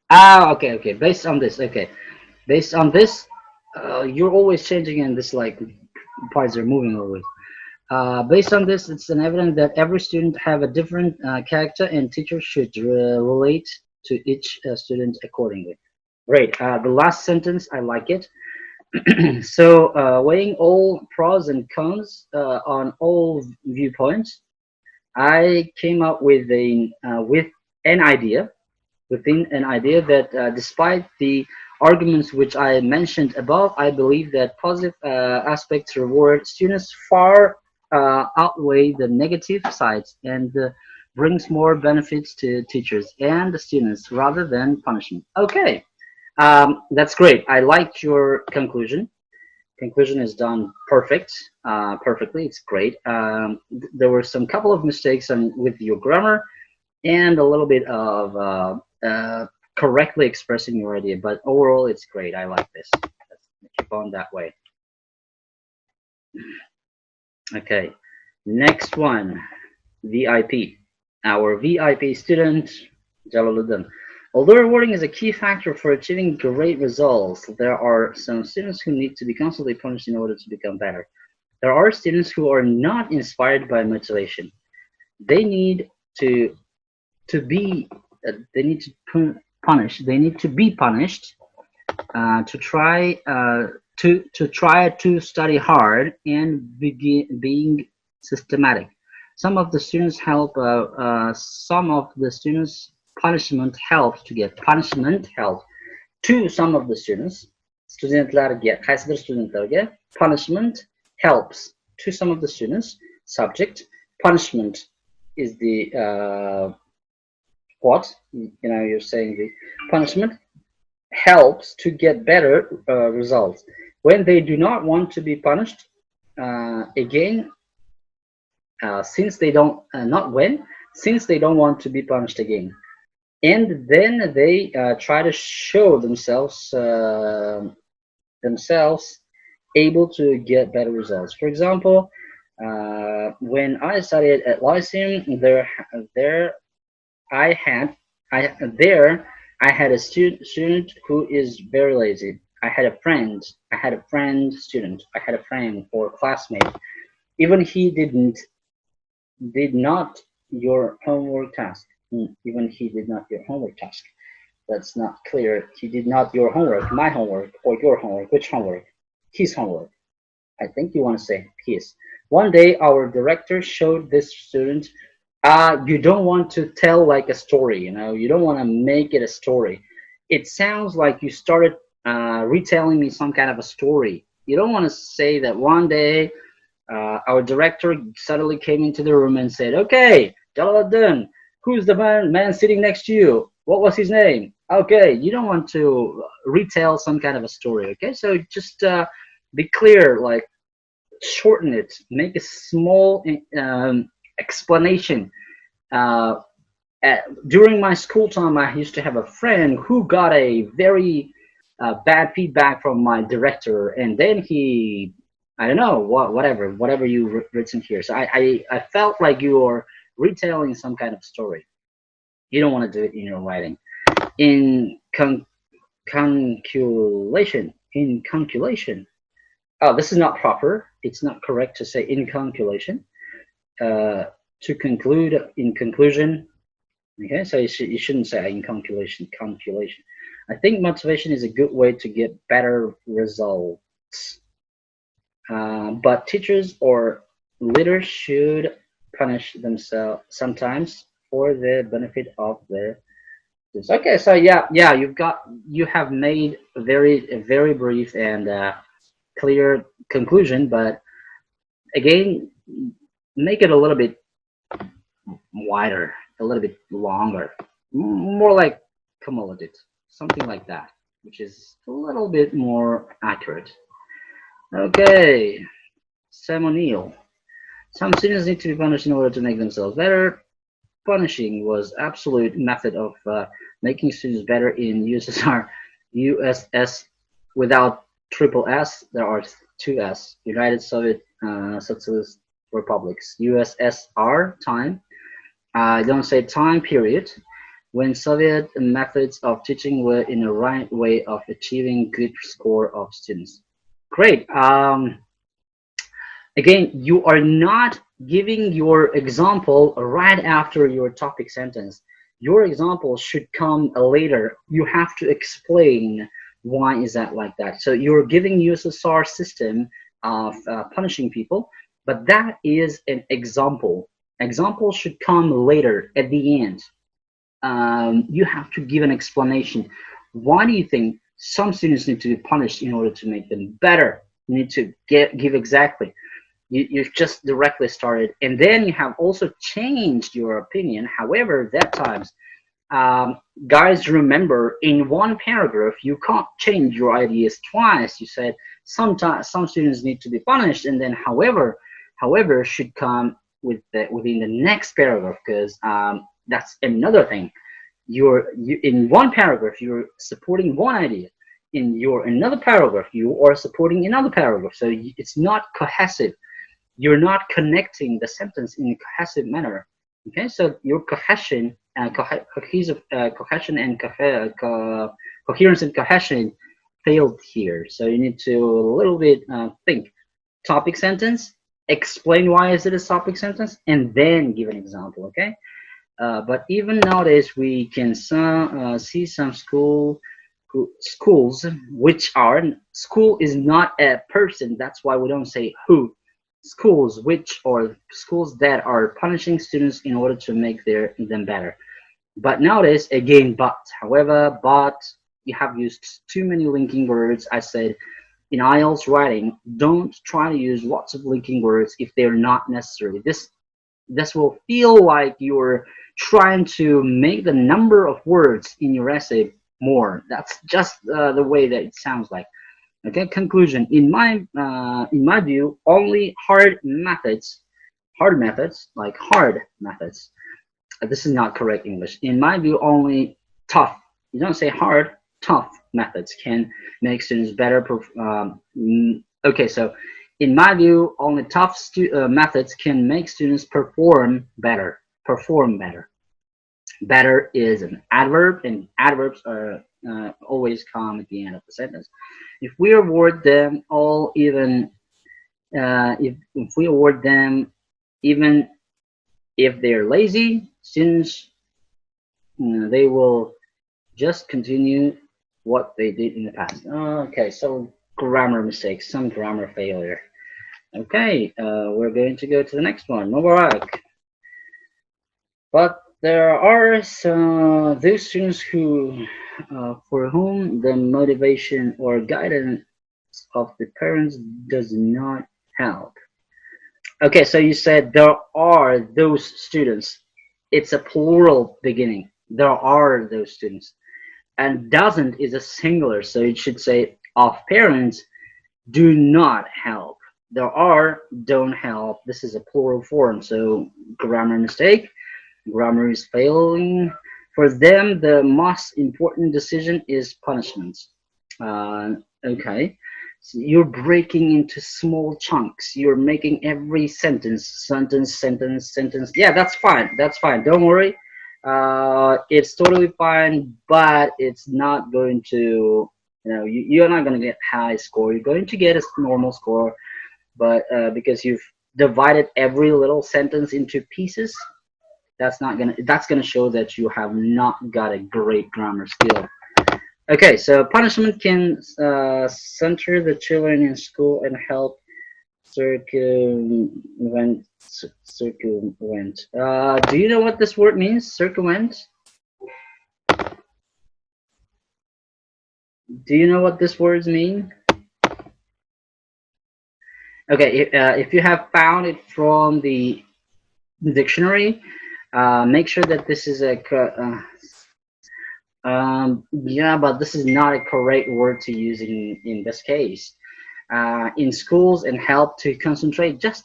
Okay, okay. Based on this, okay. Based on this, you're always changing and this like parts are moving always. Based on this, it's an evidence that every student have a different character and teachers should relate to each student accordingly. Great. The last sentence, I like it. So, weighing all pros and cons on all viewpoints, I came up with an idea within an idea that despite the arguments which I mentioned above, I believe that positive aspects reward students far outweigh the negative sides and brings more benefits to teachers and the students rather than punishment. Okay, that's great. I liked your conclusion. Conclusion is done perfectly. It's great. There were some couple of mistakes with your grammar, and a little bit of correctly expressing your idea. But overall, it's great. I like this. Let's keep on that way. Okay, next one, VIP. Our VIP student, Jalaluddin. Although rewarding is a key factor for achieving great results, there are some students who need to be constantly punished in order to become better. There are students who are not inspired by motivation. They need to be they need to punish. They need to be punished to try to study hard and begin being systematic. Some of the students help. Some of the students punishment helps to get punishment help to some of the students. Studentlarga, qaysidir studentlarga punishment helps to some of the students. Subject punishment is the what you're saying the punishment helps to get better results. When they do not want to be punished, again, since they don't, not when, since they don't want to be punished again. And then they try to show themselves able to get better results. For example, when I studied at Lyceum, there I had I there I had a student who is very lazy. I had a friend student. I had a friend or classmate. Even he did not your homework task. Even he did not your homework task. That's not clear. He did not your homework, my homework, or your homework. Which homework? His homework. I think you want to say his. One day, our director showed this student, you don't want to tell like a story, you don't want to make it a story. It sounds like you started retelling me some kind of a story. You don't want to say that one day our director suddenly came into the room and said, okay, Jalaluddin, who's the man sitting next to you? What was his name? Okay, you don't want to retell some kind of a story, okay? So just be clear, like shorten it, make a small explanation. Uh, During my school time, I used to have a friend who got a very bad feedback from my director, and then I don't know, whatever you written here. So I felt like you are retelling some kind of story. You don't want to do it in your writing. In conclusion. Oh, this is not proper. It's not correct to say in conclusion. Uh, to conclude, in conclusion. Okay, so you shouldn't say in calculation. I think motivation is a good way to get better results. But teachers or leaders should punish themselves sometimes for the benefit of their students. Okay, so yeah, you have made a very brief and clear conclusion, but again, make it a little bit wider, a little bit longer, more like cumulative, something like that, which is a little bit more accurate. Okay, Sam O'Neill. Some students need to be punished in order to make themselves better. Punishing was absolute method of making students better in USSR. USS without triple S, there are two S. United Soviet Socialist Republics. USSR time. I don't say time period, when Soviet methods of teaching were in the right way of achieving good score of students. Great. Again, you are not giving your example right after your topic sentence. Your example should come later. You have to explain why is that like that. So you're giving USSR system of punishing people, but that is an example. Example should come later at the end. You have to give an explanation. Why do you think some students need to be punished in order to make them better? You need to give exactly. You've just directly started, and then you have also changed your opinion. However, that times, guys, remember, in one paragraph, you can't change your ideas twice. You said sometimes some students need to be punished, and then however should come within the next paragraph, because That's another thing. In one paragraph you're supporting one idea. In your another paragraph you are supporting another paragraph. So it's not cohesive. You're not connecting the sentence in a cohesive manner. Okay, so your cohesion, cohesion and coherence and cohesion failed here. So you need to a little bit think. Topic sentence, explain why is it a topic sentence, and then give an example. Okay. But even nowadays, we can see some schools which are school is not a person. That's why we don't say who. Schools which or schools that are punishing students in order to make them better. But nowadays, again, but you have used too many linking words. I said in IELTS writing, don't try to use lots of linking words if they're not necessary. This will feel like you're trying to make the number of words in your essay more. That's just the way that it sounds like. Okay. Conclusion. In my view, only hard methods like hard methods. This is not correct English. In my view, only tough. You don't say hard. Tough methods can make students better. Okay, so in my view, only tough methods can make students perform better. Perform better. Better is an adverb, and adverbs are always come at the end of the sentence. If we award them all, even if we award them, even if they're lazy, students, they will just continue what they did in the past. Okay, so grammar mistakes, some grammar failure. Okay, we're going to go to the next one. Mubarak. But there are some those students who, for whom the motivation or guidance of the parents does not help. Okay, so you said there are those students. It's a plural beginning. There are those students. And doesn't is a singular, so it should say of parents do not help. There are don't help. This is a plural form, so grammar mistake. Grammar is failing. For them, the most important decision is punishment. Okay, so you're breaking into small chunks. You're making every sentence. Yeah, that's fine. That's fine. Don't worry. It's totally fine, but it's not going to, you're not going to get high score. You're going to get a normal score, but because you've divided every little sentence into pieces, that's gonna show that you have not got a great grammar skill. Okay, so punishment can center the children in school and help circumvent. Do you know what this word means? Circumvent. Do you know what these words mean? Okay, if you have found it from the dictionary, make sure that this is a yeah, but this is not a correct word to use in this case. In schools and help to concentrate, just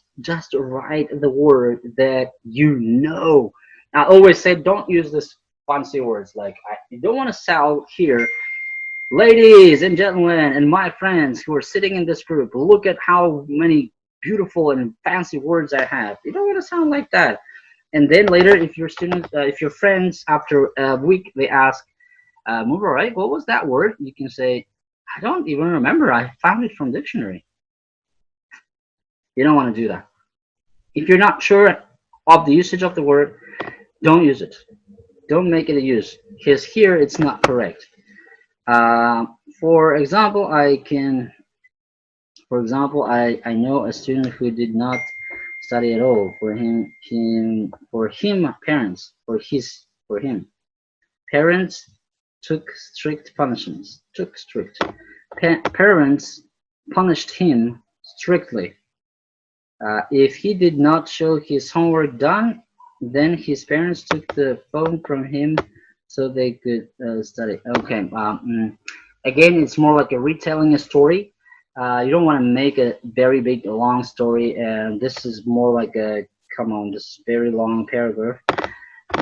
write the word that you know. I always say don't use this fancy words like you don't want to sound here, ladies and gentlemen and my friends who are sitting in this group, look at how many beautiful and fancy words I have. You don't want to sound like that. And then later, if your students, if your friends after a week they ask, Mubarak, what was that word? You can say, I don't even remember. I found it from dictionary. You don't want to do that. If you're not sure of the usage of the word, don't use it. Don't make it a use, because here it's not correct. For example, I know a student who did not study at all. For him, parents took strict punishments. Parents punished him strictly. If he did not show his homework done, then his parents took the phone from him so they could study. Okay. Again, it's more like a retelling a story. You don't want to make a very big, long story, and this is more like a, come on, this very long paragraph.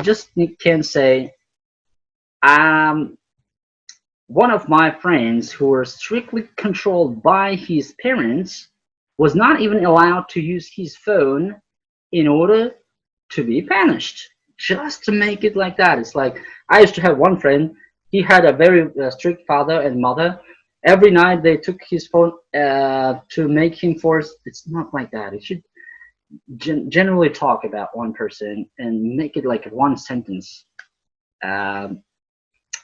just can say, um, one of my friends who were strictly controlled by his parents was not even allowed to use his phone in order to be punished. Just to make it like that. It's like I used to have one friend. He had a very strict father and mother. Every night they took his phone to make him force. It's not like that. It should generally talk about one person and make it like one sentence, um,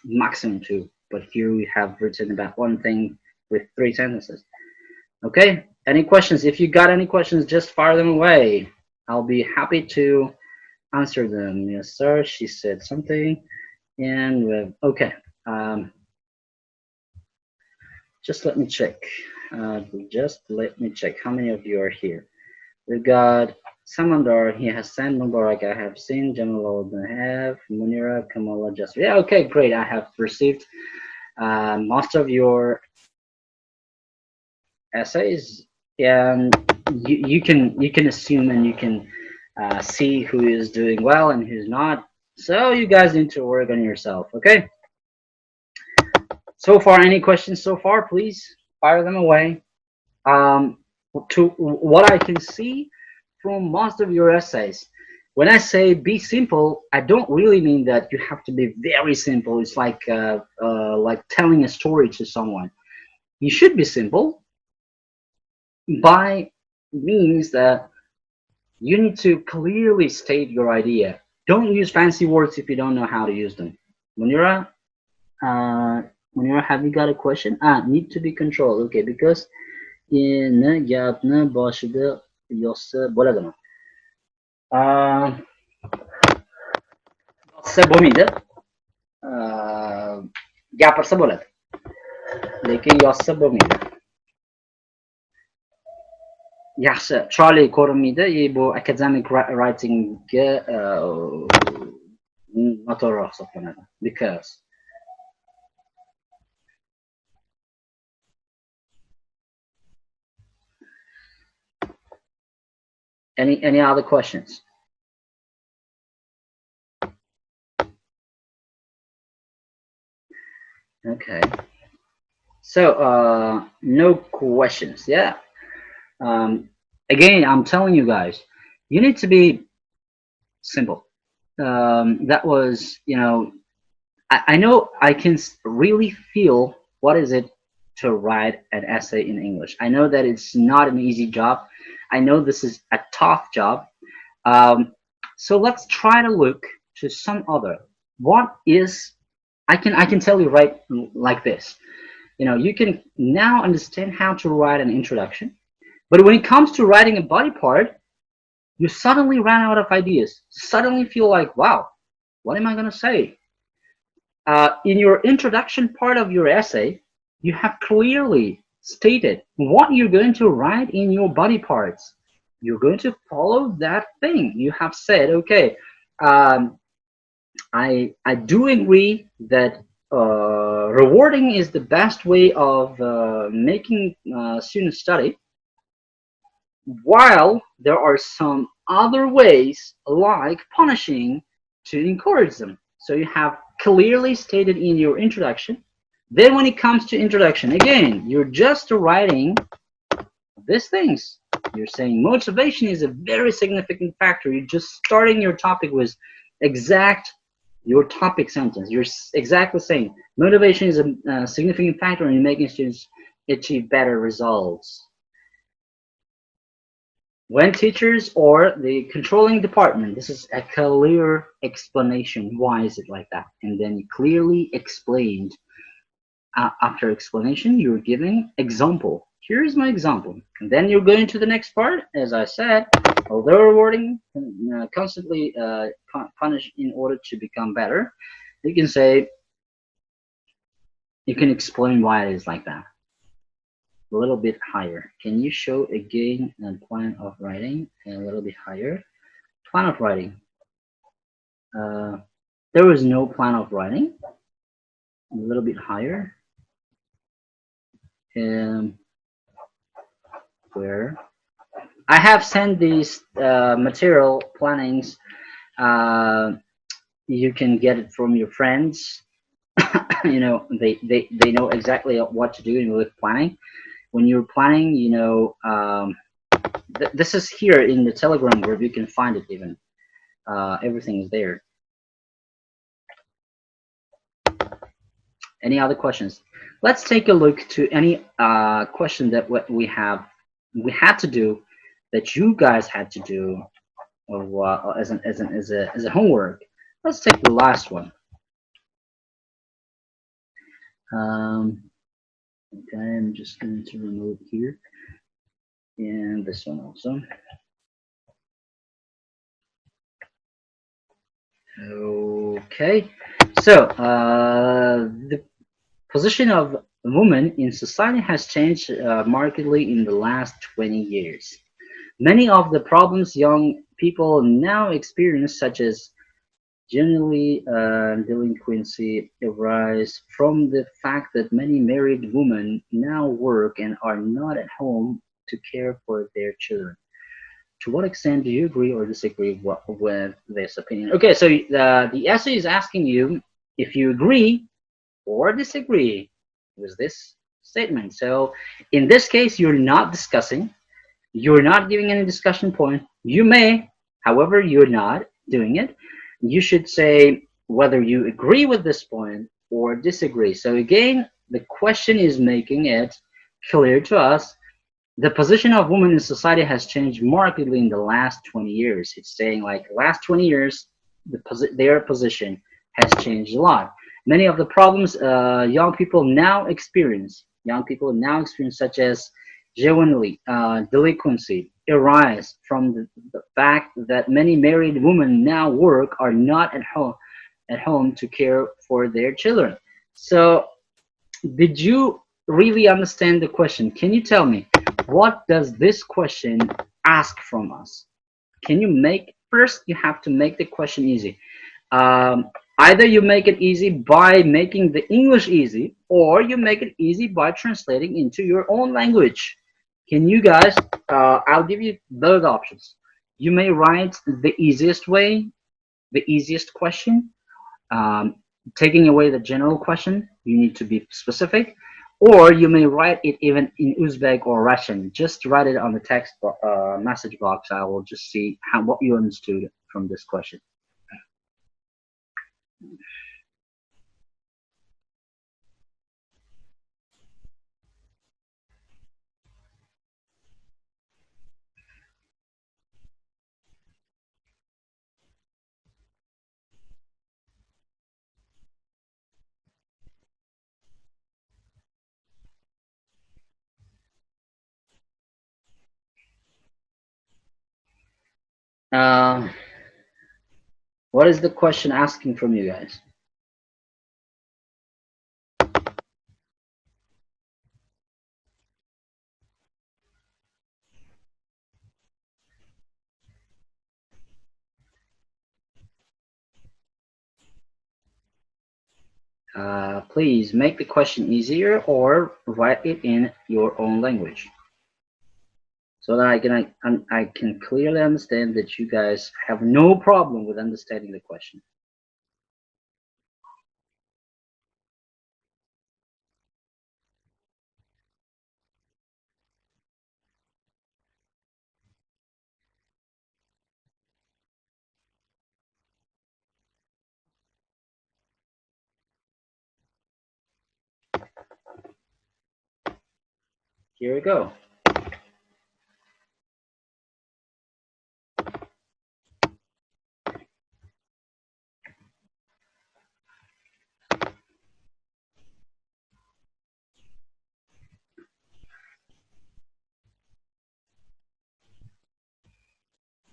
maximum two. But here we have written about one thing with three sentences. Okay. Any questions? If you got any questions, just fire them away. I'll be happy to answer them. Yes, sir. She said something, and okay. Um, just let me check. Just let me check how many of you are here. We've got Samandar. He has sent Mubarak. I have seen Jamal. I have Munira, Kamala, just yeah. Okay, great. I have received most of your essays, and you can assume and you can see who is doing well and who's not. So you guys need to work on yourself. Okay. So far, any questions so far? Please fire them away. Um, to what I can see from most of your essays, when I say be simple, I don't really mean that you have to be very simple. It's like telling a story to someone. You should be simple by means that you need to clearly state your idea. Don't use fancy words if you don't know how to use them. Munira, uh, Munira, have you got a question? Need to be controlled. Okay, because gapni boshida yozsa bo'ladimi? Yozsa bo'lmaydi. Gapirsa bo'ladi. Lekin yozsa bo'lmaydi. Yaxshi, chiroyli ko'rinmaydi. Bu academic writingga noto'g'ri hisoblanadi. Because any other questions? Okay. So no questions. Yeah. Um, again, I'm telling you guys, you need to be simple. That was, I know I can really feel what is it to write an essay in English. I know that it's not an easy job. I know this is a tough job. Um, so let's try to look to some other. What is I can tell you right like this. You can now understand how to write an introduction, but when it comes to writing a body part, you suddenly run out of ideas. Suddenly feel like, wow, what am I going to say? In your introduction part of your essay, you have clearly stated what you're going to write in your body parts. You're going to follow that thing. You have said, okay, I do agree that rewarding is the best way of making students study, while there are some other ways like punishing to encourage them. So you have clearly stated in your introduction. Then when it comes to introduction, again, you're just writing these things. You're saying motivation is a very significant factor. You're just starting your topic with exact your topic sentence. You're exactly saying motivation is a significant factor in making students achieve better results. When teachers or the controlling department, this is a clear explanation. Why is it like that? And then you clearly explained. After explanation, you're giving example. Here's my example. And then you're going to the next part. As I said, although rewarding, constantly punish in order to become better, you can say, you can explain why it is like that. A little bit higher. Can you show again a plan of writing? A little bit higher. Plan of writing. There is no plan of writing. A little bit higher. Where I have sent these material plannings You can get it from your friends. They know exactly what to do with planning. When you're planning, this is here in the Telegram group. You can find it even. Everything is there. Any other questions? Let's take a look to any question that we had to do, that you guys had to do, or as a homework. Let's take the last one. Okay, I'm just going to remove here, and this one also. Okay, so the position of women in society has changed markedly in the last 20 years. Many of the problems young people now experience, such as generally delinquency, arise from the fact that many married women now work and are not at home to care for their children. To what extent do you agree or disagree with this opinion? Okay, so the essay is asking you if you agree or disagree with this statement. So in this case, you're not discussing, you're not giving any discussion point. You may, however, you're not doing it. You should say whether you agree with this point or disagree. So again, the question is making it clear to us the position of women in society has changed markedly in the last 20 years. It's saying like last 20 years, their position has changed a lot. Many of the problems young people now experience, such as juvenile delinquency, arise from the fact that many married women now work are not at home to care for their children. So did you really understand the question? Can you tell me what does this question ask from us? Can you make first? You have to make the question easy. Either you make it easy by making the English easy, or you make it easy by translating into your own language. Can you guys? I'll give you both options. You may write the easiest way, the easiest question, um, taking away the general question, you need to be specific, or you may write it even in Uzbek or Russian. Just write it on the text message box. I will just see what you understood from this question. Uh, what is the question asking from you guys? Please make the question easier or write it in your own language, so that I can clearly understand that you guys have no problem with understanding the question. Here we go.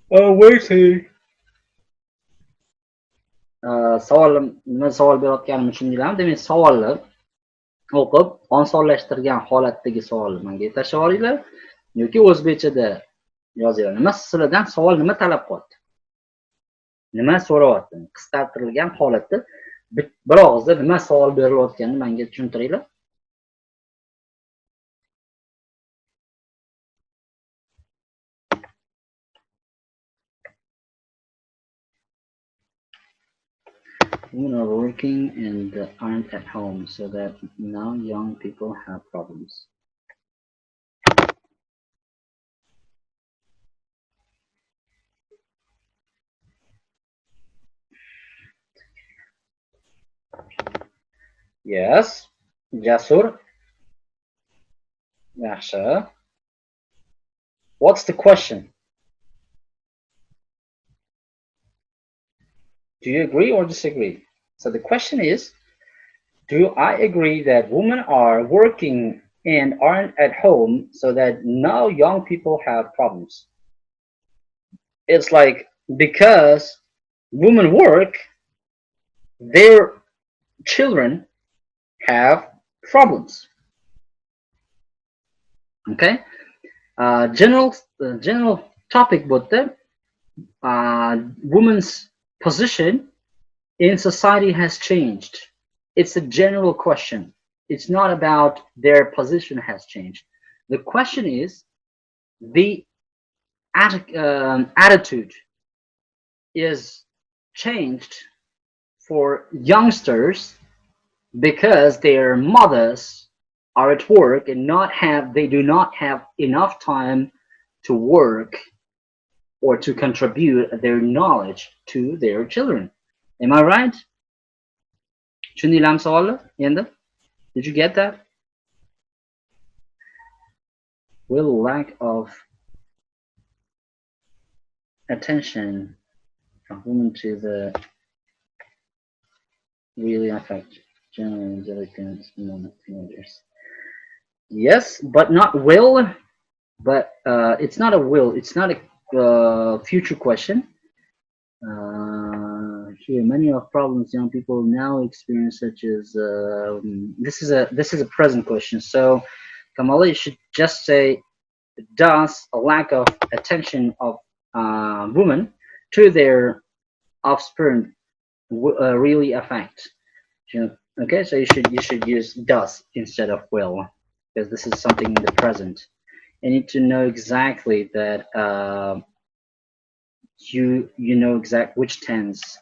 Oh, waiting. Savol nima savol berayotganimni tushundinglarmi? Demak, savolni o'qib, osonlashtirgan holatdagi savolni menga tashlab yuboringlar yoki o'zbekchada yozinglar. Nima sizlardan savol nima talab qilyapti? Nima so'rayapti? Qisqartirilgan holatda bir og'izda nima savol berilayotganini menga tushuntiringlar. Women are working and aren't at home, so that now young people have problems. Yes. Jasur. Yaxshi. What's the question? Do you agree or disagree? So the question is, do I agree that women are working and aren't at home so that now young people have problems? It's like because women work, their children have problems. Okay? General topic but the women's position in society has changed. It's a general question. It's not about their position has changed. The question is the attitude is changed for youngsters because their mothers are at work and not have they do not have enough time to work or to contribute their knowledge to their children. Am I right? Chunilam savoli endi? Did you get that? Will lack of attention from women to the really affect general intelligence among teenagers? Yes, but not will. But it's not a will. It's not a future question. Here, many of problems young people now experience, such as this is a present question. So, Kamala, you should just say, does a lack of attention of women to their offspring really affect? Okay, so you should use does instead of will, because this is something in the present. You need to know exactly that you know exact which tense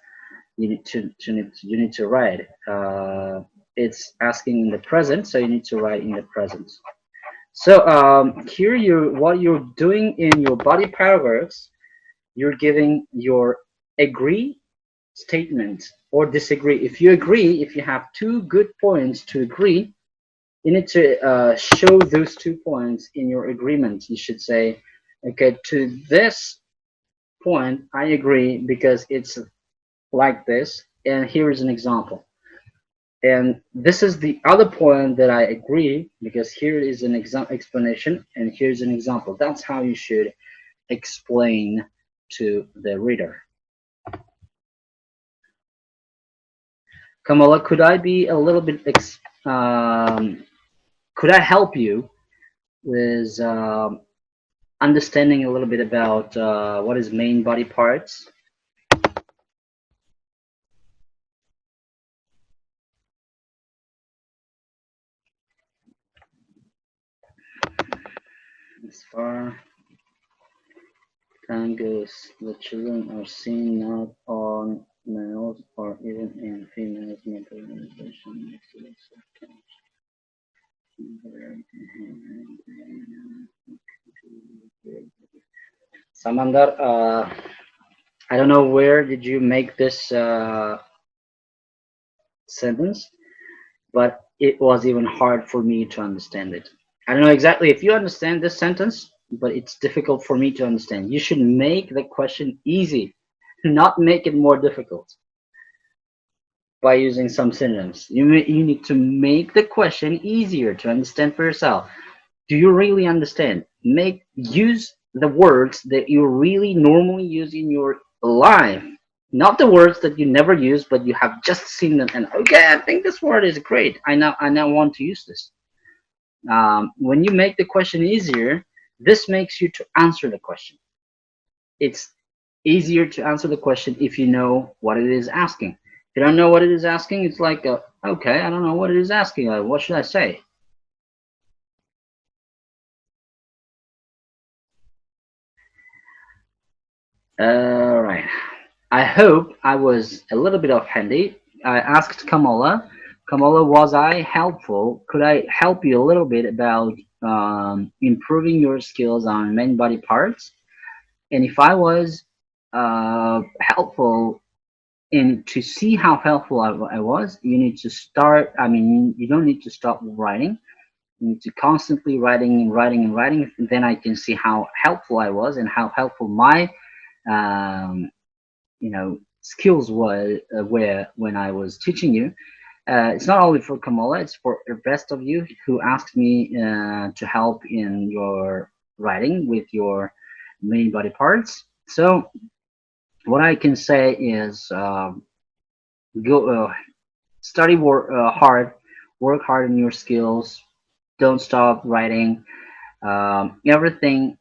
you need to write. It's asking in the present, so you need to write in the present. So here what you're doing in your body paragraphs, you're giving your agree statement or disagree. If you agree, if you have two good points to agree, you need to show those 2 points in your agreement. You should say, okay, to this point, I agree because it's like this, and here is an example. And this is the other point that I agree because here is an explanation, and here's an example. That's how you should explain to the reader. Kamala, could I be a little bit, could I help you with understanding a little bit about what is main body parts? As far time goes, the children are seen not on males or even in females mental organization. Samandar, I don't know where did you make this sentence, but it was even hard for me to understand it. I don't know exactly if you understand this sentence, but it's difficult for me to understand. You should make the question easy, not make it more difficult by using some synonyms. You need to make the question easier to understand for yourself. Do you really understand? Use the words that you really normally use in your life, not the words that you never use, but you have just seen them and okay, I think this word is great. I now want to use this. When you make the question easier, this makes you to answer the question. It's easier to answer the question if you know what it is asking. If you don't know what it is asking, it's like, okay, I don't know what it is asking. What should I say? All right. I hope I was a little bit of handy. I asked Kamala, was I helpful? Could I help you a little bit about improving your skills on main body parts? And if I was helpful in to see how helpful I was, you need to start. I mean, you don't need to stop writing. You need to constantly writing and writing and writing. Then I can see how helpful I was and how helpful my um, skills were when I was teaching you. It's not only for Kamala, it's for the rest of you who asked me to help in your writing with your main body parts. So what I can say is go study hard, work hard in your skills. Don't stop writing. Everything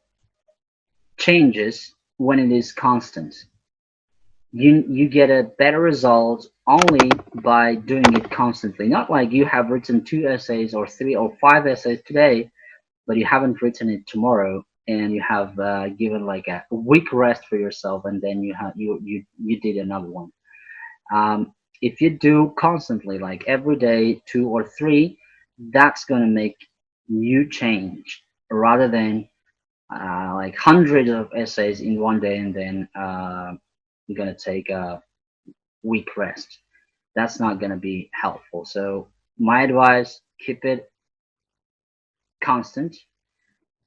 changes when it is constant. You get a better result only by doing it constantly. Not like you have written 2 essays or 3 or 5 essays today, but you haven't written it tomorrow, and you have given like a week rest for yourself, and then you did another one. If you do constantly, like every day, 2 or 3, that's gonna make you change rather than like hundreds of essays in one day and then you're gonna take a week rest. That's not gonna be helpful. So my advice: keep it constant,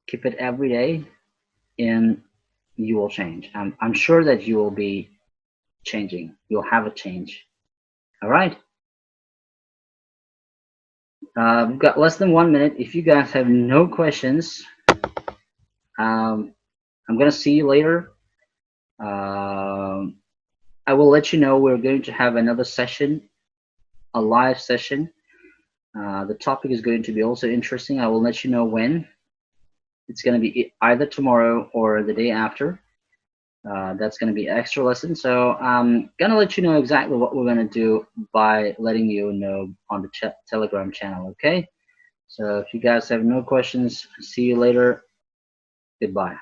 keep it every day, and you will change. I'm sure that you will be changing. You'll have a change. All right. We've got less than 1 minute. If you guys have no questions, I'm gonna see you later. Um, I will let you know we're going to have another session, a live session. The topic is going to be also interesting. I will let you know when. It's going to be either tomorrow or the day after. That's going to be extra lesson. So I'm going to let you know exactly what we're going to do by letting you know on the Telegram channel, okay? So if you guys have no questions, see you later. Goodbye.